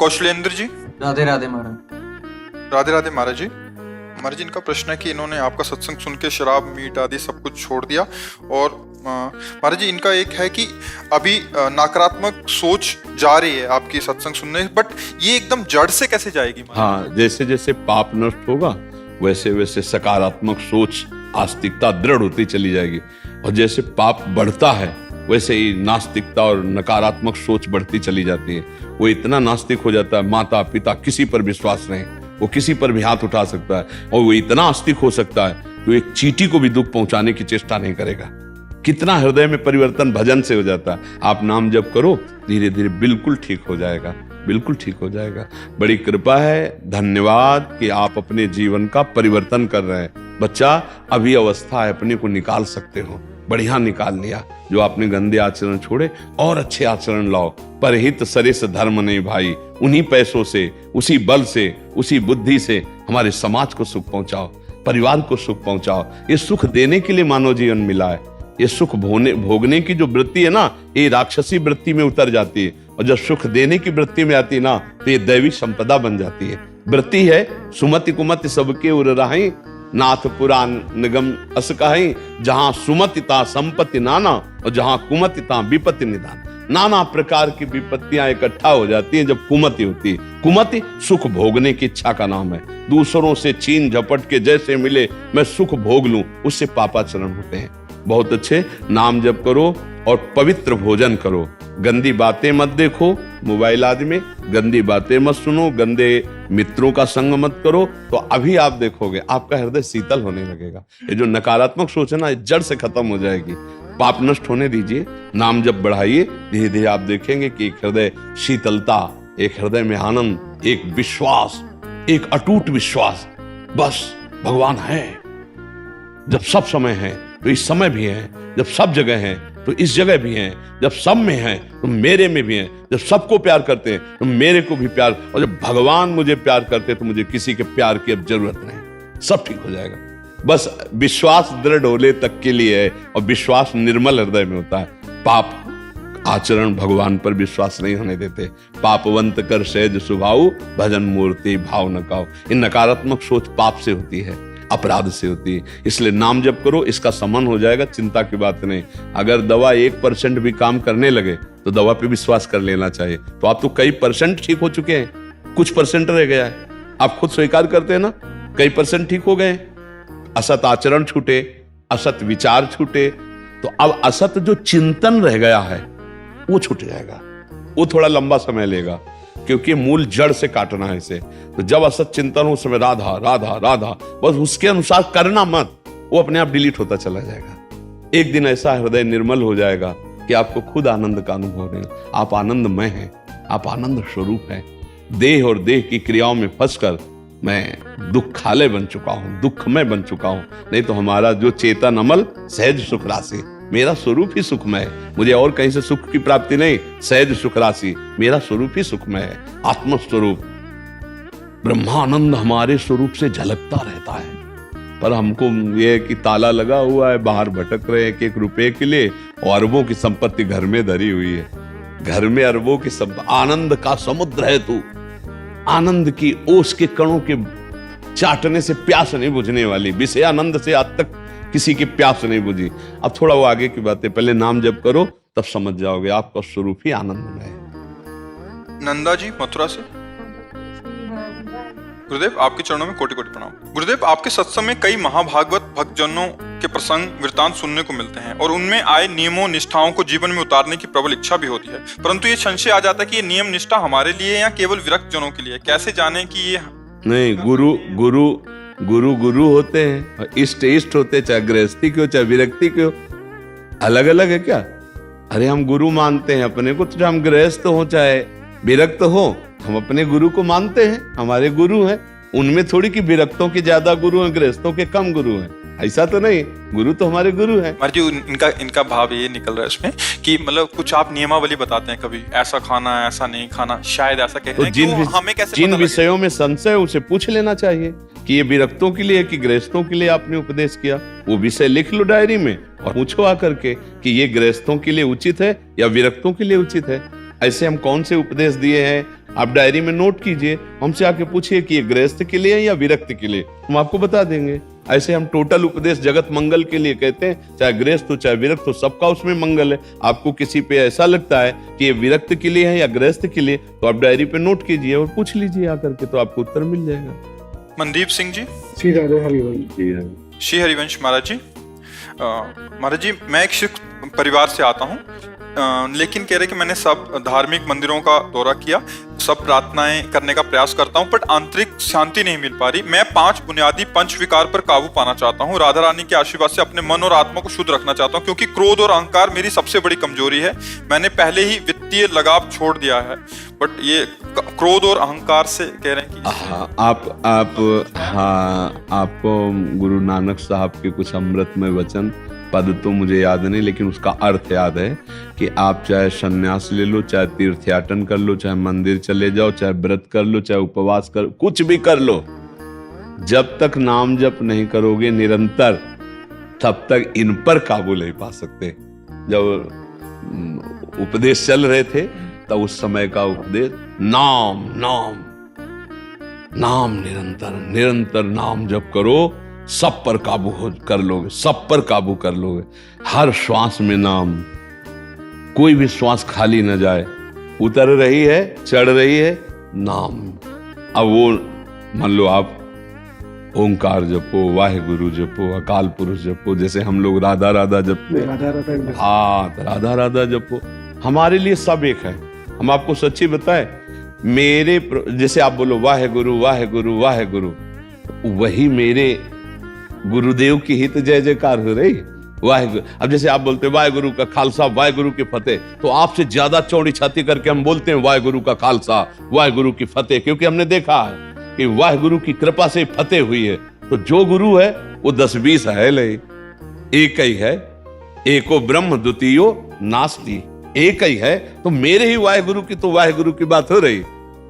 कौशलेंद्र जी। राधे राधे महाराज। राधे राधे महाराज जी। महाराज जी, इनका प्रश्न है कि इन्होंने आपका सत्संग सुन के शराब मीट आदि सब कुछ छोड़ दिया, और महाराज जी इनका एक है कि अभी नकारात्मक सोच जा रही है आपकी सत्संग सुनने, बट ये एकदम जड़ से कैसे जाएगी? हाँ, जैसे जैसे पाप नष्ट होगा वैसे वैसे सकारात्मक सोच, आस्तिकता दृढ़ होती चली जाएगी, और जैसे पाप बढ़ता है वैसे ही नास्तिकता और नकारात्मक सोच बढ़ती चली जाती है। वो इतना नास्तिक हो जाता है, माता पिता किसी पर विश्वास नहीं, वो किसी पर भी हाथ उठा सकता है, और वो इतना आस्तिक हो सकता है कि वो एक चींटी को भी दुख पहुंचाने की चेष्टा नहीं करेगा। कितना हृदय में परिवर्तन भजन से हो जाता है। आप नाम जप करो, धीरे धीरे बिल्कुल ठीक हो जाएगा, बिल्कुल ठीक हो जाएगा। बड़ी कृपा है, धन्यवाद कि आप अपने जीवन का परिवर्तन कर रहे हैं। बच्चा, अभी अवस्था है, अपने को निकाल सकते हो, बढ़िया निकाल लिया। जो आपने गंदे आचरण छोड़े और अच्छे आचरण लाओ। परहित सरिस धर्म नहीं भाई, उन्हीं पैसों से, उसी बल से, उसी बुद्धि से हमारे समाज को सुख पहुंचाओ, परिवार को सुख पहुंचाओ। ये सुख देने के लिए मानव जीवन मिला है। ये सुख भोगने की जो वृत्ति है ना, ये राक्षसी वृत्ति में उतर जाती है, और जब सुख देने की वृत्ति में आती है ना, तो ये दैविक संपदा बन जाती है। वृत्ति है सुमति कुमति सबके उर राही, नाथ पुराण निगम अस कहीं, जहां सुमति ता संपत्ति नाना, और जहां कुमति ता विपत्ति निदान। नाना प्रकार की विपत्तियां इकट्ठा हो जाती हैं जब कुमति होती है। कुमति सुख भोगने की इच्छा का नाम है। दूसरों से छीन झपट के जैसे मिले मैं सुख भोग लूं, उससे पापाचरण होते हैं। बहुत अच्छे नाम जप करो और पवित्र भोजन करो। गंदी बातें मत देखो, मोबाइल आदि में गंदी बातें मत सुनो, गंदे मित्रों का संग मत करो, तो अभी आप देखोगे आपका हृदय शीतल होने लगेगा। ये जो नकारात्मक सोच है ना, जड़ से खत्म हो जाएगी। पाप नष्ट होने दीजिए, नाम जप बढ़ाइए, धीरे धीरे आप देखेंगे कि एक हृदय शीतलता, एक हृदय में आनंद, एक विश्वास, एक अटूट विश्वास, बस भगवान है। जब सब समय है तो इस समय भी है, जब सब जगह है तो इस जगह भी है, जब सब में है तो मेरे में भी है, जब सबको प्यार करते हैं तो मेरे को भी प्यार, और जब भगवान मुझे प्यार करते तो मुझे किसी के प्यार की अब जरूरत नहीं। सब ठीक हो जाएगा। बस विश्वास दृढ़ होने तक के लिए है, और विश्वास निर्मल हृदय में होता है। पाप आचरण भगवान पर विश्वास नहीं होने देते। पापवंत कर सहज सुभाऊ, भजन मूर्ति भाव न काऊ। इन नकारात्मक सोच पाप से होती है, अपराध से होती है। इसलिए नाम जप करो, इसका समन हो जाएगा, चिंता की बात नहीं। अगर दवा 1% भी काम करने लगे तो दवा पे विश्वास कर लेना चाहिए। तो आप तो कई % ठीक हो चुके हैं, कुछ % रह गया है। आप खुद स्वीकार करते हैं ना, कई % ठीक हो गए। असत आचरण छूटे, असत विचार छूटे, तो अब असत जो चिंतन रह गया है वो छूट जाएगा। वो थोड़ा लंबा समय लेगा, क्योंकि मूल जड़ से काटना है इसे। तो जब असत चिंतन हो, उस समय राधा राधा राधा, बस उसके अनुसार करना मत, वो अपने आप डिलीट होता चला जाएगा। एक दिन ऐसा हृदय निर्मल हो जाएगा कि आपको खुद आनंद का अनुभव नहीं। आप आनंदमय हैं, आप आनंद स्वरूप हैं। देह और देह की क्रियाओं में फंसकर मैं दुखालय बन चुका हूं, दुखमय बन चुका हूं। नहीं तो हमारा जो चेतन अमल सहज सुख राशि, मेरा स्वरूप ही सुखमय है। मुझे और कहीं से सुख की प्राप्ति नहीं, सहज सुख राशि, मेरा स्वरूप ही सुखमय है। आत्म स्वरूप ब्रह्मानंद हमारे स्वरूप से झलकता रहता है, पर हमको ये कि ताला लगा हुआ है, बाहर भटक रहे हैं 1 रुपए के लिए, और अरबों की संपत्ति घर में धरी हुई है। घर में अरबों की संपत्ति, आनंद का समुद्र है तू। आनंद की ओस के कणों के चाटने से प्यास नहीं बुझने वाली। विषय आनंद से आज तक किसी की प्यास नहीं बुझी। अब थोड़ा वो आगे की बातें, पहले नाम जप करो, तब समझ जाओगे आपका स्वरूप ही आनंदमय है। नंदा जी मथुरा से। गुरुदेव, आपके चरणों में कोटि कोटि प्रणाम। गुरुदेव, आपके सत्संग में कई महाभागवत भक्तजनों के प्रसंग वृतांत सुनने को मिलते हैं, और उनमें आए नियमों निष्ठाओं को जीवन में उतारने की प्रबल इच्छा भी होती है, परंतु ये संशय आ जाता है कि ये नियम निष्ठा हमारे लिए या केवल विरक्त जनों के लिए। कैसे जाने कि ये नहीं, गुरु गुरु गुरु गुरु होते हैं, और इष्ट इष्ट होते हैं, चाहे गृहस्थी के हो चाहे विरक्ति के हो। अलग अलग है क्या? अरे हम गुरु मानते हैं अपने को, चाहे हम गृहस्थ हो चाहे विरक्त हो, हम अपने गुरु को मानते हैं, हमारे गुरु हैं। उनमें थोड़ी कि विरक्तों के ज्यादा गुरु हैं, गृहस्थों के कम गुरु हैं, ऐसा तो नहीं। गुरु तो हमारे गुरु हैं। जी, इनका भाव ये निकल रहा है इसमें कि मतलब कुछ आप नियमावली बताते हैं, कभी ऐसा खाना ऐसा नहीं खाना, शायद ऐसा कहते हैं। तो हमें कैसे जिन विषयों में संशय उसे पूछ लेना चाहिए कि ये विरक्तों के लिए कि गृहस्थों के लिए आपने उपदेश किया। वो विषय लिख लो डायरी में और पूछो आकर के कि ये गृहस्थों के लिए उचित है या विरक्तों के लिए उचित है। ऐसे हम कौन से उपदेश दिए हैं आप डायरी में नोट कीजिए, हमसे आके पूछिए कि ये गृहस्थ के लिए है या विरक्त के लिए, हम आपको बता देंगे। ऐसे हम टोटल उपदेश जगत मंगल के लिए कहते हैं, चाहे गृहस्थ हो चाहे विरक्त हो, सबका उसमें मंगल है। आपको किसी पे ऐसा लगता है कि ये विरक्त के लिए है या गृहस्थ के लिए, तो आप डायरी पे नोट कीजिए और पूछ लीजिए आकर के, तो आपको उत्तर मिल जाएगा। मनदीप सिंह जी। श्री राधे हरिवंश। श्री हरिवंश महाराज जी। महाराज जी, मैं एक सिख परिवार से आता हूँ, लेकिन कह रहे कि मैंने सब धार्मिक मंदिरों का दौरा किया, सब प्रार्थनाएं करने का प्रयास करता हूँ, बट आंतरिक शांति नहीं मिल पा रही। मैं 5 बुनियादी पंच विकार पर काबू पाना चाहता हूँ। राधा रानी के आशीर्वाद से अपने मन और आत्मा को शुद्ध रखना चाहता हूँ, क्योंकि क्रोध और अहंकार मेरी सबसे बड़ी कमजोरी है। मैंने पहले ही वित्तीय लगाव छोड़ दिया है, बट ये क्रोध और अहंकार से कह रहे हैं कि आपको गुरु नानक साहब के कुछ अमृतमय वचन, पद तो मुझे याद नहीं, लेकिन उसका अर्थ याद है कि आप चाहे सन्यास ले लो, चाहे तीर्थयाटन कर लो, चाहे मंदिर चले जाओ, चाहे व्रत कर लो, चाहे उपवास कर, कुछ भी कर लो, जब तक नाम जप नहीं करोगे निरंतर, तब तक इन पर काबू नहीं पा सकते। जब उपदेश चल रहे थे तब उस समय का उपदेश, नाम नाम नाम, निरंतर निरंतर नाम जप करो, सब पर काबू कर लोगे, सब पर काबू कर लोगे। हर श्वास में नाम, कोई भी श्वास खाली न जाए, उतर रही है चढ़ रही है, नाम। अब वो मान लो आप ओंकार जपो, वाहेगुरु जपो, अकाल पुरुष जपो, जैसे हम लोग राधा राधा जपते, हाँ राधा राधा जपो, हमारे लिए सब एक है। हम आपको सच्ची बताए, मेरे जैसे आप बोलो वाहेगुरु वाहेगुरु वाहेगुरु, वही मेरे गुरुदेव की हित जय जयकार हो रही। वाहेगुरु, अब जैसे आप बोलते हैं वाहेगुरु का खालसा वाहेगुरु की फतेह, तो आपसे ज्यादा चौड़ी छाती करके हम बोलते हैं वाहेगुरु का खालसा वाहेगुरु की फतेह, क्योंकि हमने देखा है कि वाहेगुरु की कृपा से फतेह हुई है। तो जो गुरु है वो 10-20 है ले, एक ही है, एको ब्रह्म द्वितीयो नास्ति, एक ही है। तो मेरे ही वाहेगुरु की तो वाहेगुरु की बात हो रही,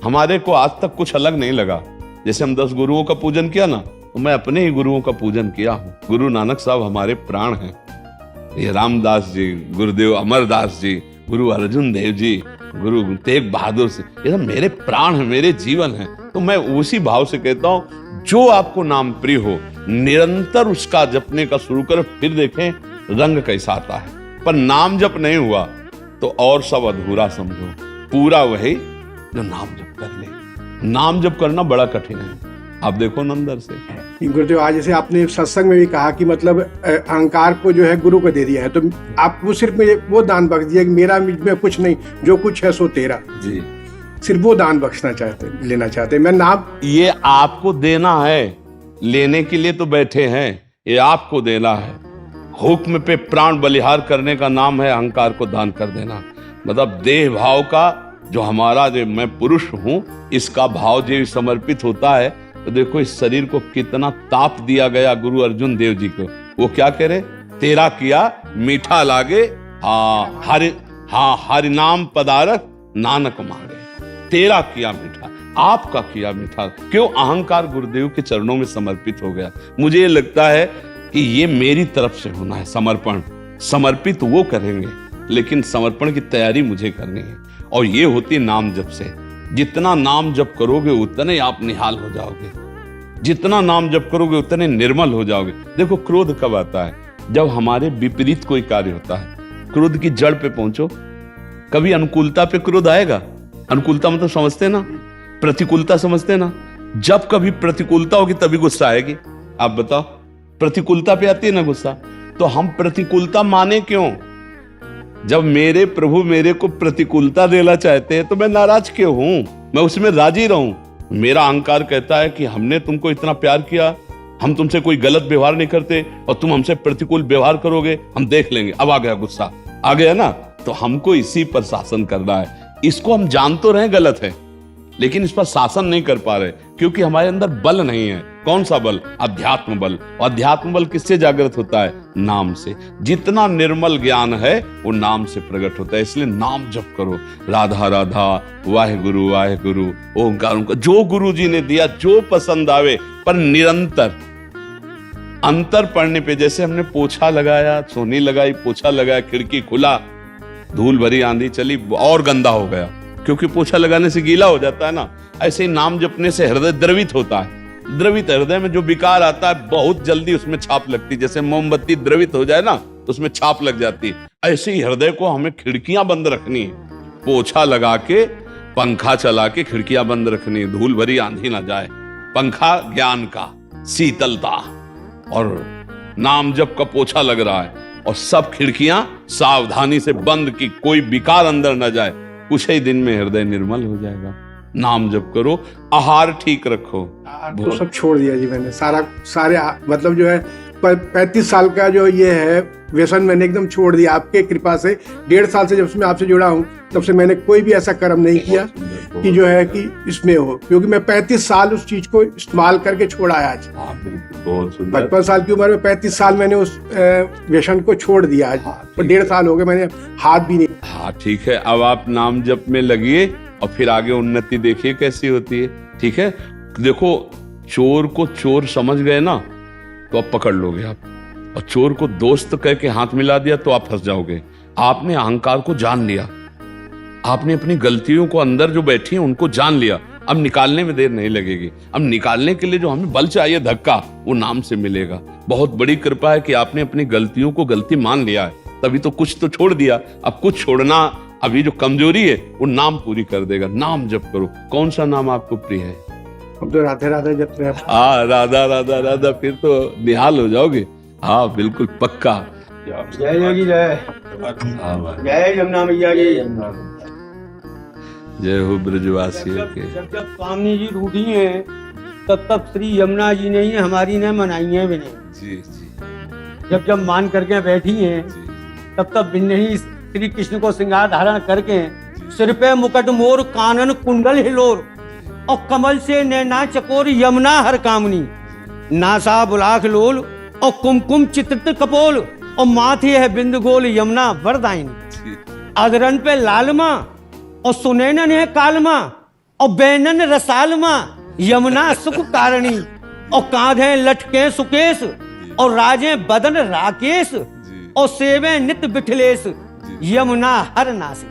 हमारे को आज तक कुछ अलग नहीं लगा। जैसे हम 10 गुरुओं का पूजन किया ना, तो मैं अपने ही गुरुओं का पूजन किया हूँ। गुरु नानक साहब हमारे प्राण हैं, ये रामदास जी, गुरुदेव अमरदास जी, गुरु अर्जुन देव जी, गुरु तेग बहादुर से, ये सब मेरे प्राण हैं, मेरे जीवन हैं। तो मैं उसी भाव से कहता हूँ, जो आपको नाम प्रिय हो, निरंतर उसका जपने का शुरू करो, फिर देखें रंग कैसा आता है। पर नाम जप नहीं हुआ तो और सब अधूरा समझो, पूरा वही जो नाम जप कर ले। नाम जप करना बड़ा कठिन है, आप देखो नंदर से। गुरुदेव, आज जैसे आपने सत्संग में भी कहा कि मतलब अहंकार को जो है गुरु को दे दिया है, तो आप वो सिर्फ मुझे वो दान बख्श दिया कि मेरा में कुछ नहीं, जो कुछ है सो तेरा जी, सिर्फ वो दान बख्शना चाहते, लेना चाहते। मैं नाम, ये आपको देना है, लेने के लिए तो बैठे हैं, ये आपको देना है। हुक्म पे प्राण बलिहार करने का नाम है अहंकार को दान कर देना। मतलब देह भाव का जो हमारा, जो मैं पुरुष हूं, इसका भाव जो समर्पित होता है, तो देखो इस शरीर को कितना ताप दिया गया गुरु अर्जुन देव जी को। वो क्या कह रहे, तेरा किया मीठा लागे, हरि नाम पदारक नानक मांगे। तेरा किया मीठा, आपका किया मीठा, क्यों? अहंकार गुरुदेव के चरणों में समर्पित हो गया। मुझे लगता है कि ये मेरी तरफ से होना है समर्पण। समर्पित वो करेंगे, लेकिन समर्पण की तैयारी मुझे करनी है, और ये होती नाम जप से। जितना नाम जप करोगे उतने आप निहाल हो जाओगे, जितना नाम जप करोगे उतने निर्मल हो जाओगे। देखो क्रोध कब आता है? जब हमारे विपरीत कोई कार्य होता है। क्रोध की जड़ पे पहुंचो, कभी अनुकूलता पे क्रोध आएगा। अनुकूलता मतलब समझते ना, प्रतिकूलता समझते ना। जब कभी प्रतिकूलता होगी तभी गुस्सा आएगी। आप बताओ, प्रतिकूलता पे आती है ना गुस्सा, तो हम प्रतिकूलता माने क्यों? जब मेरे प्रभु मेरे को प्रतिकूलता देना चाहते हैं तो मैं नाराज क्यों हूं? मैं उसमें राजी रहूं। मेरा अहंकार कहता है कि हमने तुमको इतना प्यार किया, हम तुमसे कोई गलत व्यवहार नहीं करते, और तुम हमसे प्रतिकूल व्यवहार करोगे, हम देख लेंगे। अब आ गया गुस्सा, आ गया ना, तो हमको इसी पर शासन करना है। इसको हम जान तो रहे गलत है, लेकिन इस पर शासन नहीं कर पा रहे, क्योंकि हमारे अंदर बल नहीं है। कौन सा बल? अध्यात्म बल। और अध्यात्म बल किससे जागृत होता है? नाम से। जितना निर्मल ज्ञान है वो नाम से प्रकट होता है। इसलिए नाम जप करो, राधा राधा, वाहेगुरु वाहेगुरु, ओंकार। जो गुरु जी ने दिया, जो पसंद आवे, पर निरंतर। अंतर पड़ने पे, जैसे हमने पोछा लगाया, सोनी लगाई, पोछा लगाया, खिड़की खुला, धूल भरी आंधी चली और गंदा हो गया। क्योंकि पोछा लगाने से गीला हो जाता है ना, ऐसे ही नाम जपने से हृदय द्रवित होता है। द्रवित हृदय में जो विकार आता है बहुत जल्दी उसमें छाप लगती है। जैसे मोमबत्ती द्रवित हो जाए ना तो उसमें छाप लग जाती है। ऐसे ही हृदय को हमें खिड़कियां बंद रखनी है, पोछा लगा के पंखा चला के खिड़कियां बंद रखनी, धूल भरी आंधी ना जाए। पंखा ज्ञान का, शीतलता, और नाम जप का पोछा लग रहा है और सब खिड़कियां सावधानी से बंद की, कोई विकार अंदर ना जाए। कुछ ही दिन में हृदय निर्मल हो जाएगा। नाम जप करो, आहार ठीक रखो। तो सब छोड़ दिया जी मैंने, सारे मतलब जो है 35 साल का जो ये है व्यसन मैंने एकदम छोड़ दिया आपके कृपा से। 1.5 साल से जब से मैं आपसे जुड़ा हूँ तब से मैंने कोई भी ऐसा कर्म नहीं किया कि जो है कि इसमें हो, क्योंकि मैं 35 साल उस चीज को इस्तेमाल करके छोड़ा है आज। 55 साल की उम्र में 35 साल मैंने उस व्यसन को छोड़ दिया आज, और 1.5 साल हो गए मैंने हाथ भी नहीं। हाँ ठीक है, अब आप नाम जप में लगिए और फिर आगे उन्नति देखिए कैसी होती है। ठीक है, देखो चोर को चोर समझ गए ना तो अब पकड़ लोगे आप, और चोर को दोस्त कह के हाथ मिला दिया तो आप फंस जाओगे। आपने अहंकार को जान लिया, आपने अपनी गलतियों को अंदर जो बैठी हैं उनको जान लिया, अब निकालने में देर नहीं लगेगी। अब निकालने के लिए जो हमें बल चाहिए, धक्का, वो नाम से मिलेगा। बहुत बड़ी कृपा है कि आपने अपनी गलतियों को गलती मान लिया है, तभी तो कुछ तो छोड़ दिया। अब कुछ छोड़ना, अभी जो कमजोरी है वो नाम पूरी कर देगा। नाम जप करो। कौन सा नाम आपको प्रिय है? हम तो राधे राधे जपते हैं। हाँ, राधा राधा राधा, फिर तो निहाल हो जाओगे। हाँ बिल्कुल पक्का। जय योगी जय, जय यमुना मैया की। जय हो ब्रजवासियों के। जब जब स्वामी जी रूठी हैं तब तब श्री यमुना जी ने ही हमारी ने मनाई है विनय। जी जी जब जब मान करके बैठी हैं जी। तब तब बिन्ने ही श्री कृष्ण को श्रृंगार धारण करके, सिर पे मुकुट मोर, कानन कुंडल हिलोर, और कमल से नैना चकोर, यमुना हर कामनी, नासा बुलाख लोल, और कुमकुम चित्रित कपोल, और माथे है बिंद गोल, यमुना वरदायिनी। अदरन पे लालमा, और सुनैनन है कालमा, और बैनन रसालमा, यमुना सुख कारणी, और कांधे लटके सुकेश, और राजे बदन राकेश, और सेवे नित बिठलेश, यमुना हर नासी।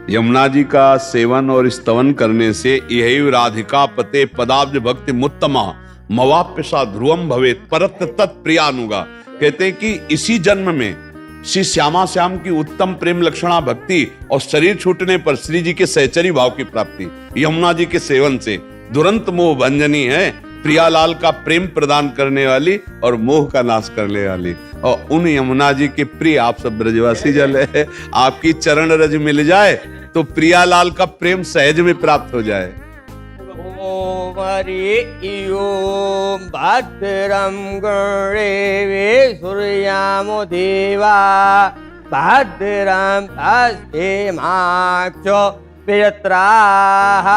यमुना जी का सेवन और स्तवन करने से यही राधिका पते पदाब्ज भक्ति मुत्तमा मवाप्यसा ध्रुवम भवेत परत तत्प्रियानुगा। कहते हैं कि इसी जन्म में श्री श्यामा श्याम की उत्तम प्रेम लक्षणा भक्ति और शरीर छूटने पर श्री जी के सहचरी भाव की प्राप्ति यमुना जी के सेवन से दुरंत मोह भंजनी है। प्रियालाल का प्रेम प्रदान करने वाली और मोह का नाश करने वाली, और उन यमुना जी के प्रिय आप सब ब्रजवासी जल है। आपकी चरण रज मिल जाए तो प्रियालाल का प्रेम सहज में प्राप्त हो जाए। भद्रम गणेवे सूर्यामो देवा, भद्रम हस्ते माक्षो पितराः,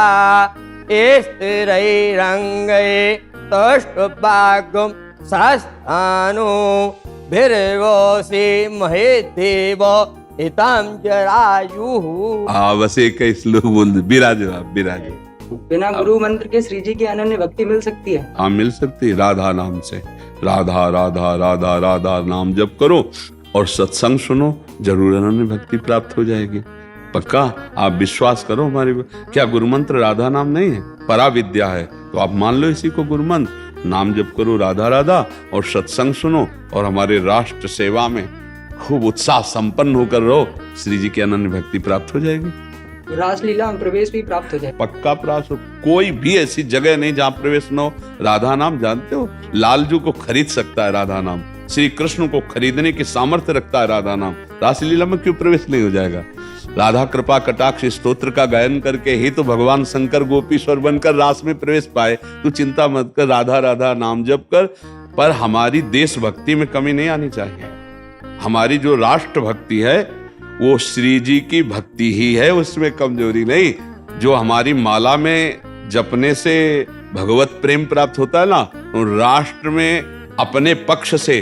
स्थिरैरङ्गैः तुष्टुभागं सहस्राणो, भीर्गोऽसि महेदेव हितं जरायुः। बस एक ही श्लोक बोल दे, बिराजो आप बिराजो। बिना गुरु मंत्र के श्री जी की अनन्य भक्ति मिल सकती है? हाँ मिल सकती है, राधा नाम से। राधा राधा राधा राधा नाम जप करो और सत्संग सुनो, जरूर अनन्य भक्ति प्राप्त हो जाएगी। पक्का, आप विश्वास करो हमारी। क्या गुरु मंत्र राधा नाम नहीं है? परा विद्या है, तो आप मान लो इसी को गुरु मंत्र। नाम जप करो राधा राधा और सत्संग सुनो, और हमारे राष्ट्र सेवा में खूब उत्साह संपन्न होकर रहो, श्री जी की अनन्य भक्ति प्राप्त हो जाएगी। रासलीला में प्रवेश भी प्राप्त हो जाए? पक्का प्राप्त हो। कोई भी ऐसी जगह नहीं जहाँ प्रवेश न हो। राधा नाम जानते हो, लालजू को खरीद सकता है राधा नाम, श्री कृष्ण को खरीदने की सामर्थ्य रखता है राधा नाम। रासलीला में क्यों प्रवेश नहीं हो जाएगा? राधा कृपा कटाक्ष स्तोत्र का गायन करके ही तो भगवान शंकर गोपीश्वर बनकर रास में प्रवेश पाए। तू चिंता मत कर, राधा राधा नाम जप कर। पर हमारी देशभक्ति में कमी नहीं आनी चाहिए। हमारी जो राष्ट्र भक्ति है वो श्री जी की भक्ति ही है, उसमें कमजोरी नहीं। जो हमारी माला में जपने से भगवत प्रेम प्राप्त होता है ना, तो राष्ट्र में अपने पक्ष से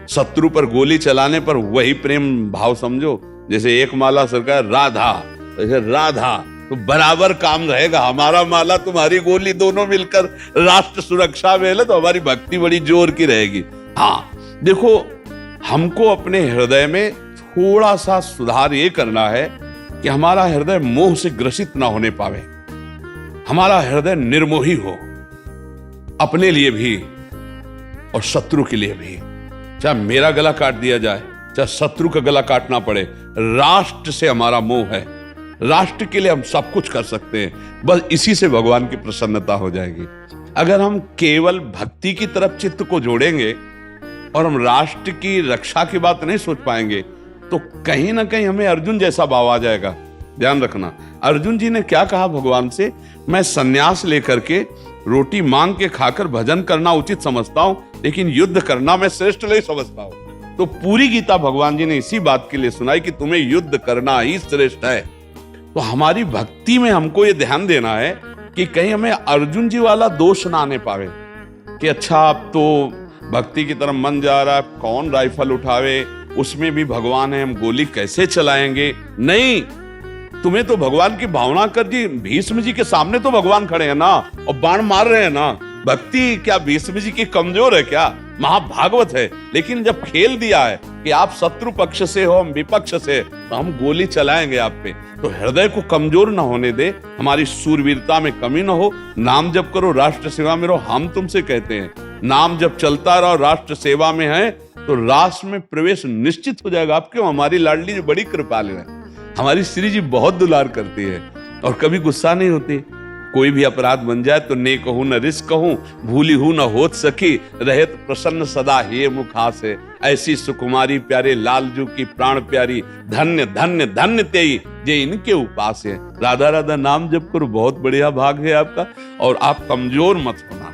शत्रु पर गोली चलाने पर वही प्रेम भाव समझो। जैसे एक माला सरकार राधा, जैसे राधा तो बराबर काम रहेगा। हमारा माला तुम्हारी गोली दोनों मिलकर राष्ट्र सुरक्षा में है, तो हमारी भक्ति बड़ी जोर की रहेगी। हाँ देखो, हमको अपने हृदय में थोड़ा सा सुधार ये करना है कि हमारा हृदय मोह से ग्रसित ना होने पावे, हमारा हृदय निर्मोही हो, अपने लिए भी और शत्रु के लिए भी। चाहे मेरा गला काट दिया जाए, चाहे शत्रु का गला काटना पड़े, राष्ट्र से हमारा मोह है, राष्ट्र के लिए हम सब कुछ कर सकते हैं। बस इसी से भगवान की प्रसन्नता हो जाएगी। अगर हम केवल भक्ति की तरफ चित्त को जोड़ेंगे और हम राष्ट्र की रक्षा की बात नहीं सोच पाएंगे, तो कहीं ना कहीं हमें अर्जुन जैसा भाव आ जाएगा। ध्यान रखना, अर्जुन जी ने क्या कहा भगवान से, मैं सन्यास लेकर के रोटी मांग के खाकर भजन करना उचित समझता हूं, लेकिन युद्ध करना मैं श्रेष्ठ नहीं समझता हूं। तो पूरी गीता भगवान जी ने इसी बात के लिए सुनाई कि तुम्हें युद्ध करना ही श्रेष्ठ है। तो हमारी भक्ति में हमको ये ध्यान देना है कि कहीं हमें अर्जुन जी वाला दोष ना आने पावे कि अच्छा अब तो भक्ति की तरफ मन जा रहा है, कौन राइफल उठावे, उसमें भी भगवान है, हम गोली कैसे चलाएंगे। नहीं, तुम्हें तो भगवान की भावना कर जी। भीष्म जी के सामने तो भगवान खड़े हैं ना और बाण मार रहे हैं ना। भक्ति क्या भीष्म जी की कमजोर है क्या? महाभागवत है। लेकिन जब खेल दिया है कि आप शत्रु पक्ष से हो, हम विपक्ष से, तो हम गोली चलाएंगे आप पे। तो हृदय को कमजोर ना होने दे, हमारी सूरवीरता में कमी ना हो। नाम जप करो, राष्ट्र सेवा में रहो। हम तुमसे कहते हैं नाम जब चलता रहो, राष्ट्र सेवा में है तो राष्ट्र में प्रवेश निश्चित हो जाएगा। आप क्यों? हमारी लाडली जी बड़ी कृपालु है, हमारी श्री जी बहुत दुलार करती है और कभी गुस्सा नहीं होती। कोई भी अपराध बन जाए तो ने कहूं न रिस कहूं, भूली हूं न होत सकी, रहत प्रसन्न सदा हे मुखा से। ऐसी सुकुमारी प्यारे लालजू की प्राण प्यारी, धन्य धन्य धन्य तेई जे इनके उपास है। राधा राधा नाम जप करो, बहुत बढ़िया भाग है आपका। और आप कमजोर मत होना,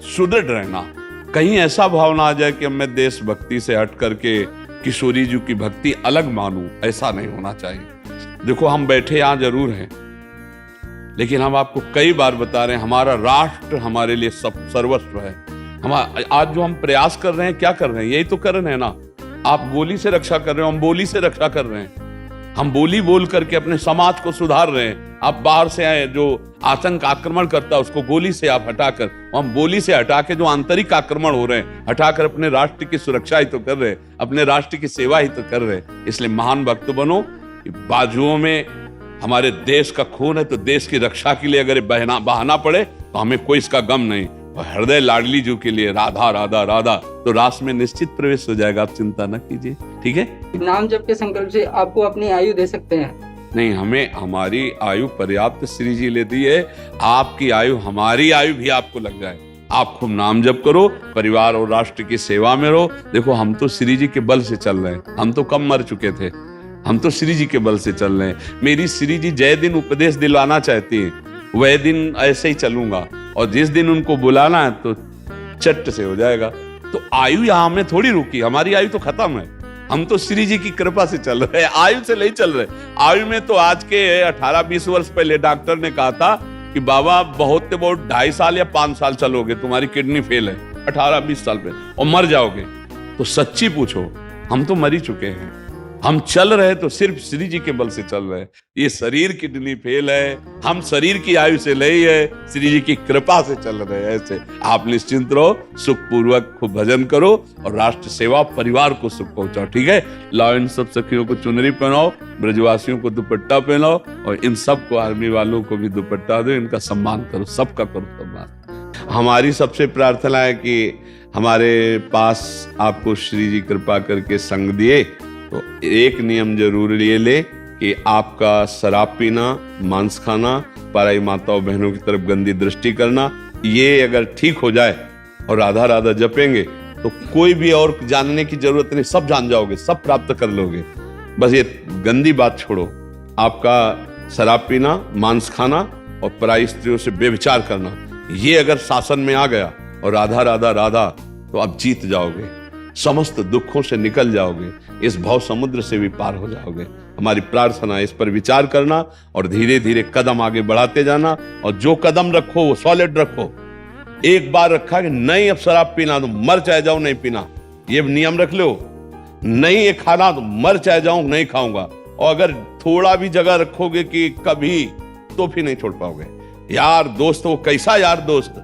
सुदृढ़ रहना। कहीं ऐसा भावना आ जाए कि मैं देशभक्ति से हट करके किशोरी जी की भक्ति अलग मानूं, ऐसा नहीं होना चाहिए। देखो हम बैठे यहां जरूर हैं, लेकिन हम आपको कई बार बता रहे हैं हमारा राष्ट्र हमारे लिए सब सर्वस्व है। हम आज जो हम प्रयास कर रहे हैं, क्या कर रहे हैं? यही तो कर रहे हैं ना। आप गोली से रक्षा कर रहे हो, हम बोली से रक्षा कर रहे हैं। हम बोली बोल करके अपने समाज को सुधार रहे हैं। आप बाहर से आए, जो आतंक आक्रमण करता है उसको गोली से आप हटाकर, हम बोली से हटा के जो आंतरिक आक्रमण हो रहे हैं हटाकर अपने राष्ट्र की सुरक्षा ही तो कर रहे हैं, अपने राष्ट्र की सेवा ही तो कर रहे हैं। इसलिए महान भक्त बनो। बाजुओं में हमारे देश का खून है, तो देश की रक्षा के लिए अगर बहाना पड़े तो हमें कोई इसका गम नहीं। और हृदय लाडली जी के लिए राधा राधा राधा, तो रास में निश्चित प्रवेश हो जाएगा। आप चिंता न कीजिए, ठीक है। नाम जप के संकल्प से आपको अपनी आयु दे सकते हैं। नहीं, हमें हमारी आयु पर्याप्त श्री जी लेती है। आपकी आयु, हमारी आयु भी आपको लग जाए। आप खूब नाम जप करो, परिवार और राष्ट्र की सेवा में रहो। देखो हम तो श्री जी के बल से चल रहे हैं, हम तो कम मर चुके थे, हम तो श्री जी के बल से चल रहे हैं। मेरी श्री जी जय दिन उपदेश दिलवाना चाहती है, वह दिन ऐसे ही चलूंगा, और जिस दिन उनको बुलाना है तो चट से हो जाएगा। तो आयु यहाँ में थोड़ी रुकी, हमारी आयु तो खत्म है। हम तो श्री जी की कृपा से चल रहे हैं, आयु से नहीं चल रहे। आयु में तो आज के 18-20 वर्ष पहले डॉक्टर ने कहा था कि बाबा बहुत से बहुत 2.5 साल या 5 साल चलोगे, तुम्हारी किडनी फेल है 18-20 साल पे और मर जाओगे। तो सच्ची पूछो, हम तो मर ही चुके हैं। हम चल रहे तो सिर्फ श्री जी के बल से चल रहे हैं। ये शरीर किडनी फेल है, हम शरीर की आयु से नहीं है, श्री जी की कृपा से चल रहे हैं। ऐसे आप निश्चिंत रहो, सुख पूर्वक खूब भजन करो और राष्ट्र सेवा, परिवार को सुख पहुंचाओ, ठीक है। लाओ इन सब सखियों को चुनरी पहनाओ, ब्रजवासियों को दुपट्टा पहनाओ, और इन सब को, आर्मी वालों को भी दुपट्टा दो। इनका सम्मान करो, सबका करो सम्मान। हमारी सबसे प्रार्थना है कि हमारे पास आपको श्री जी कृपा करके संग दिए तो एक नियम जरूर ये ले कि आपका शराब पीना, मांस खाना, पराई माताओं बहनों की तरफ गंदी दृष्टि करना, ये अगर ठीक हो जाए और राधा राधा जपेंगे तो कोई भी और जानने की जरूरत नहीं, सब जान जाओगे, सब प्राप्त कर लोगे। बस ये गंदी बात छोड़ो। आपका शराब पीना, मांस खाना और पराई स्त्रियों से बेविचार करना, ये अगर शासन में आ गया और राधा राधा राधा, तो आप जीत जाओगे, समस्त दुखों से निकल जाओगे, इस भव समुद्र से भी पार हो जाओगे। हमारी प्रार्थना है इस पर विचार करना और धीरे धीरे कदम आगे बढ़ाते जाना। और जो कदम रखो वो सॉलिड रखो। एक बार रखा कि नहीं अब शराब पीना तो मर चाहे जाऊं नहीं पीना, ये नियम रख लो। नहीं ये खाना तो मर चाहे जाऊं नहीं खाऊंगा। और अगर थोड़ा भी जगह रखोगे कि कभी, तो फिर नहीं छोड़ पाओगे। यार दोस्त, वो कैसा यार दोस्त?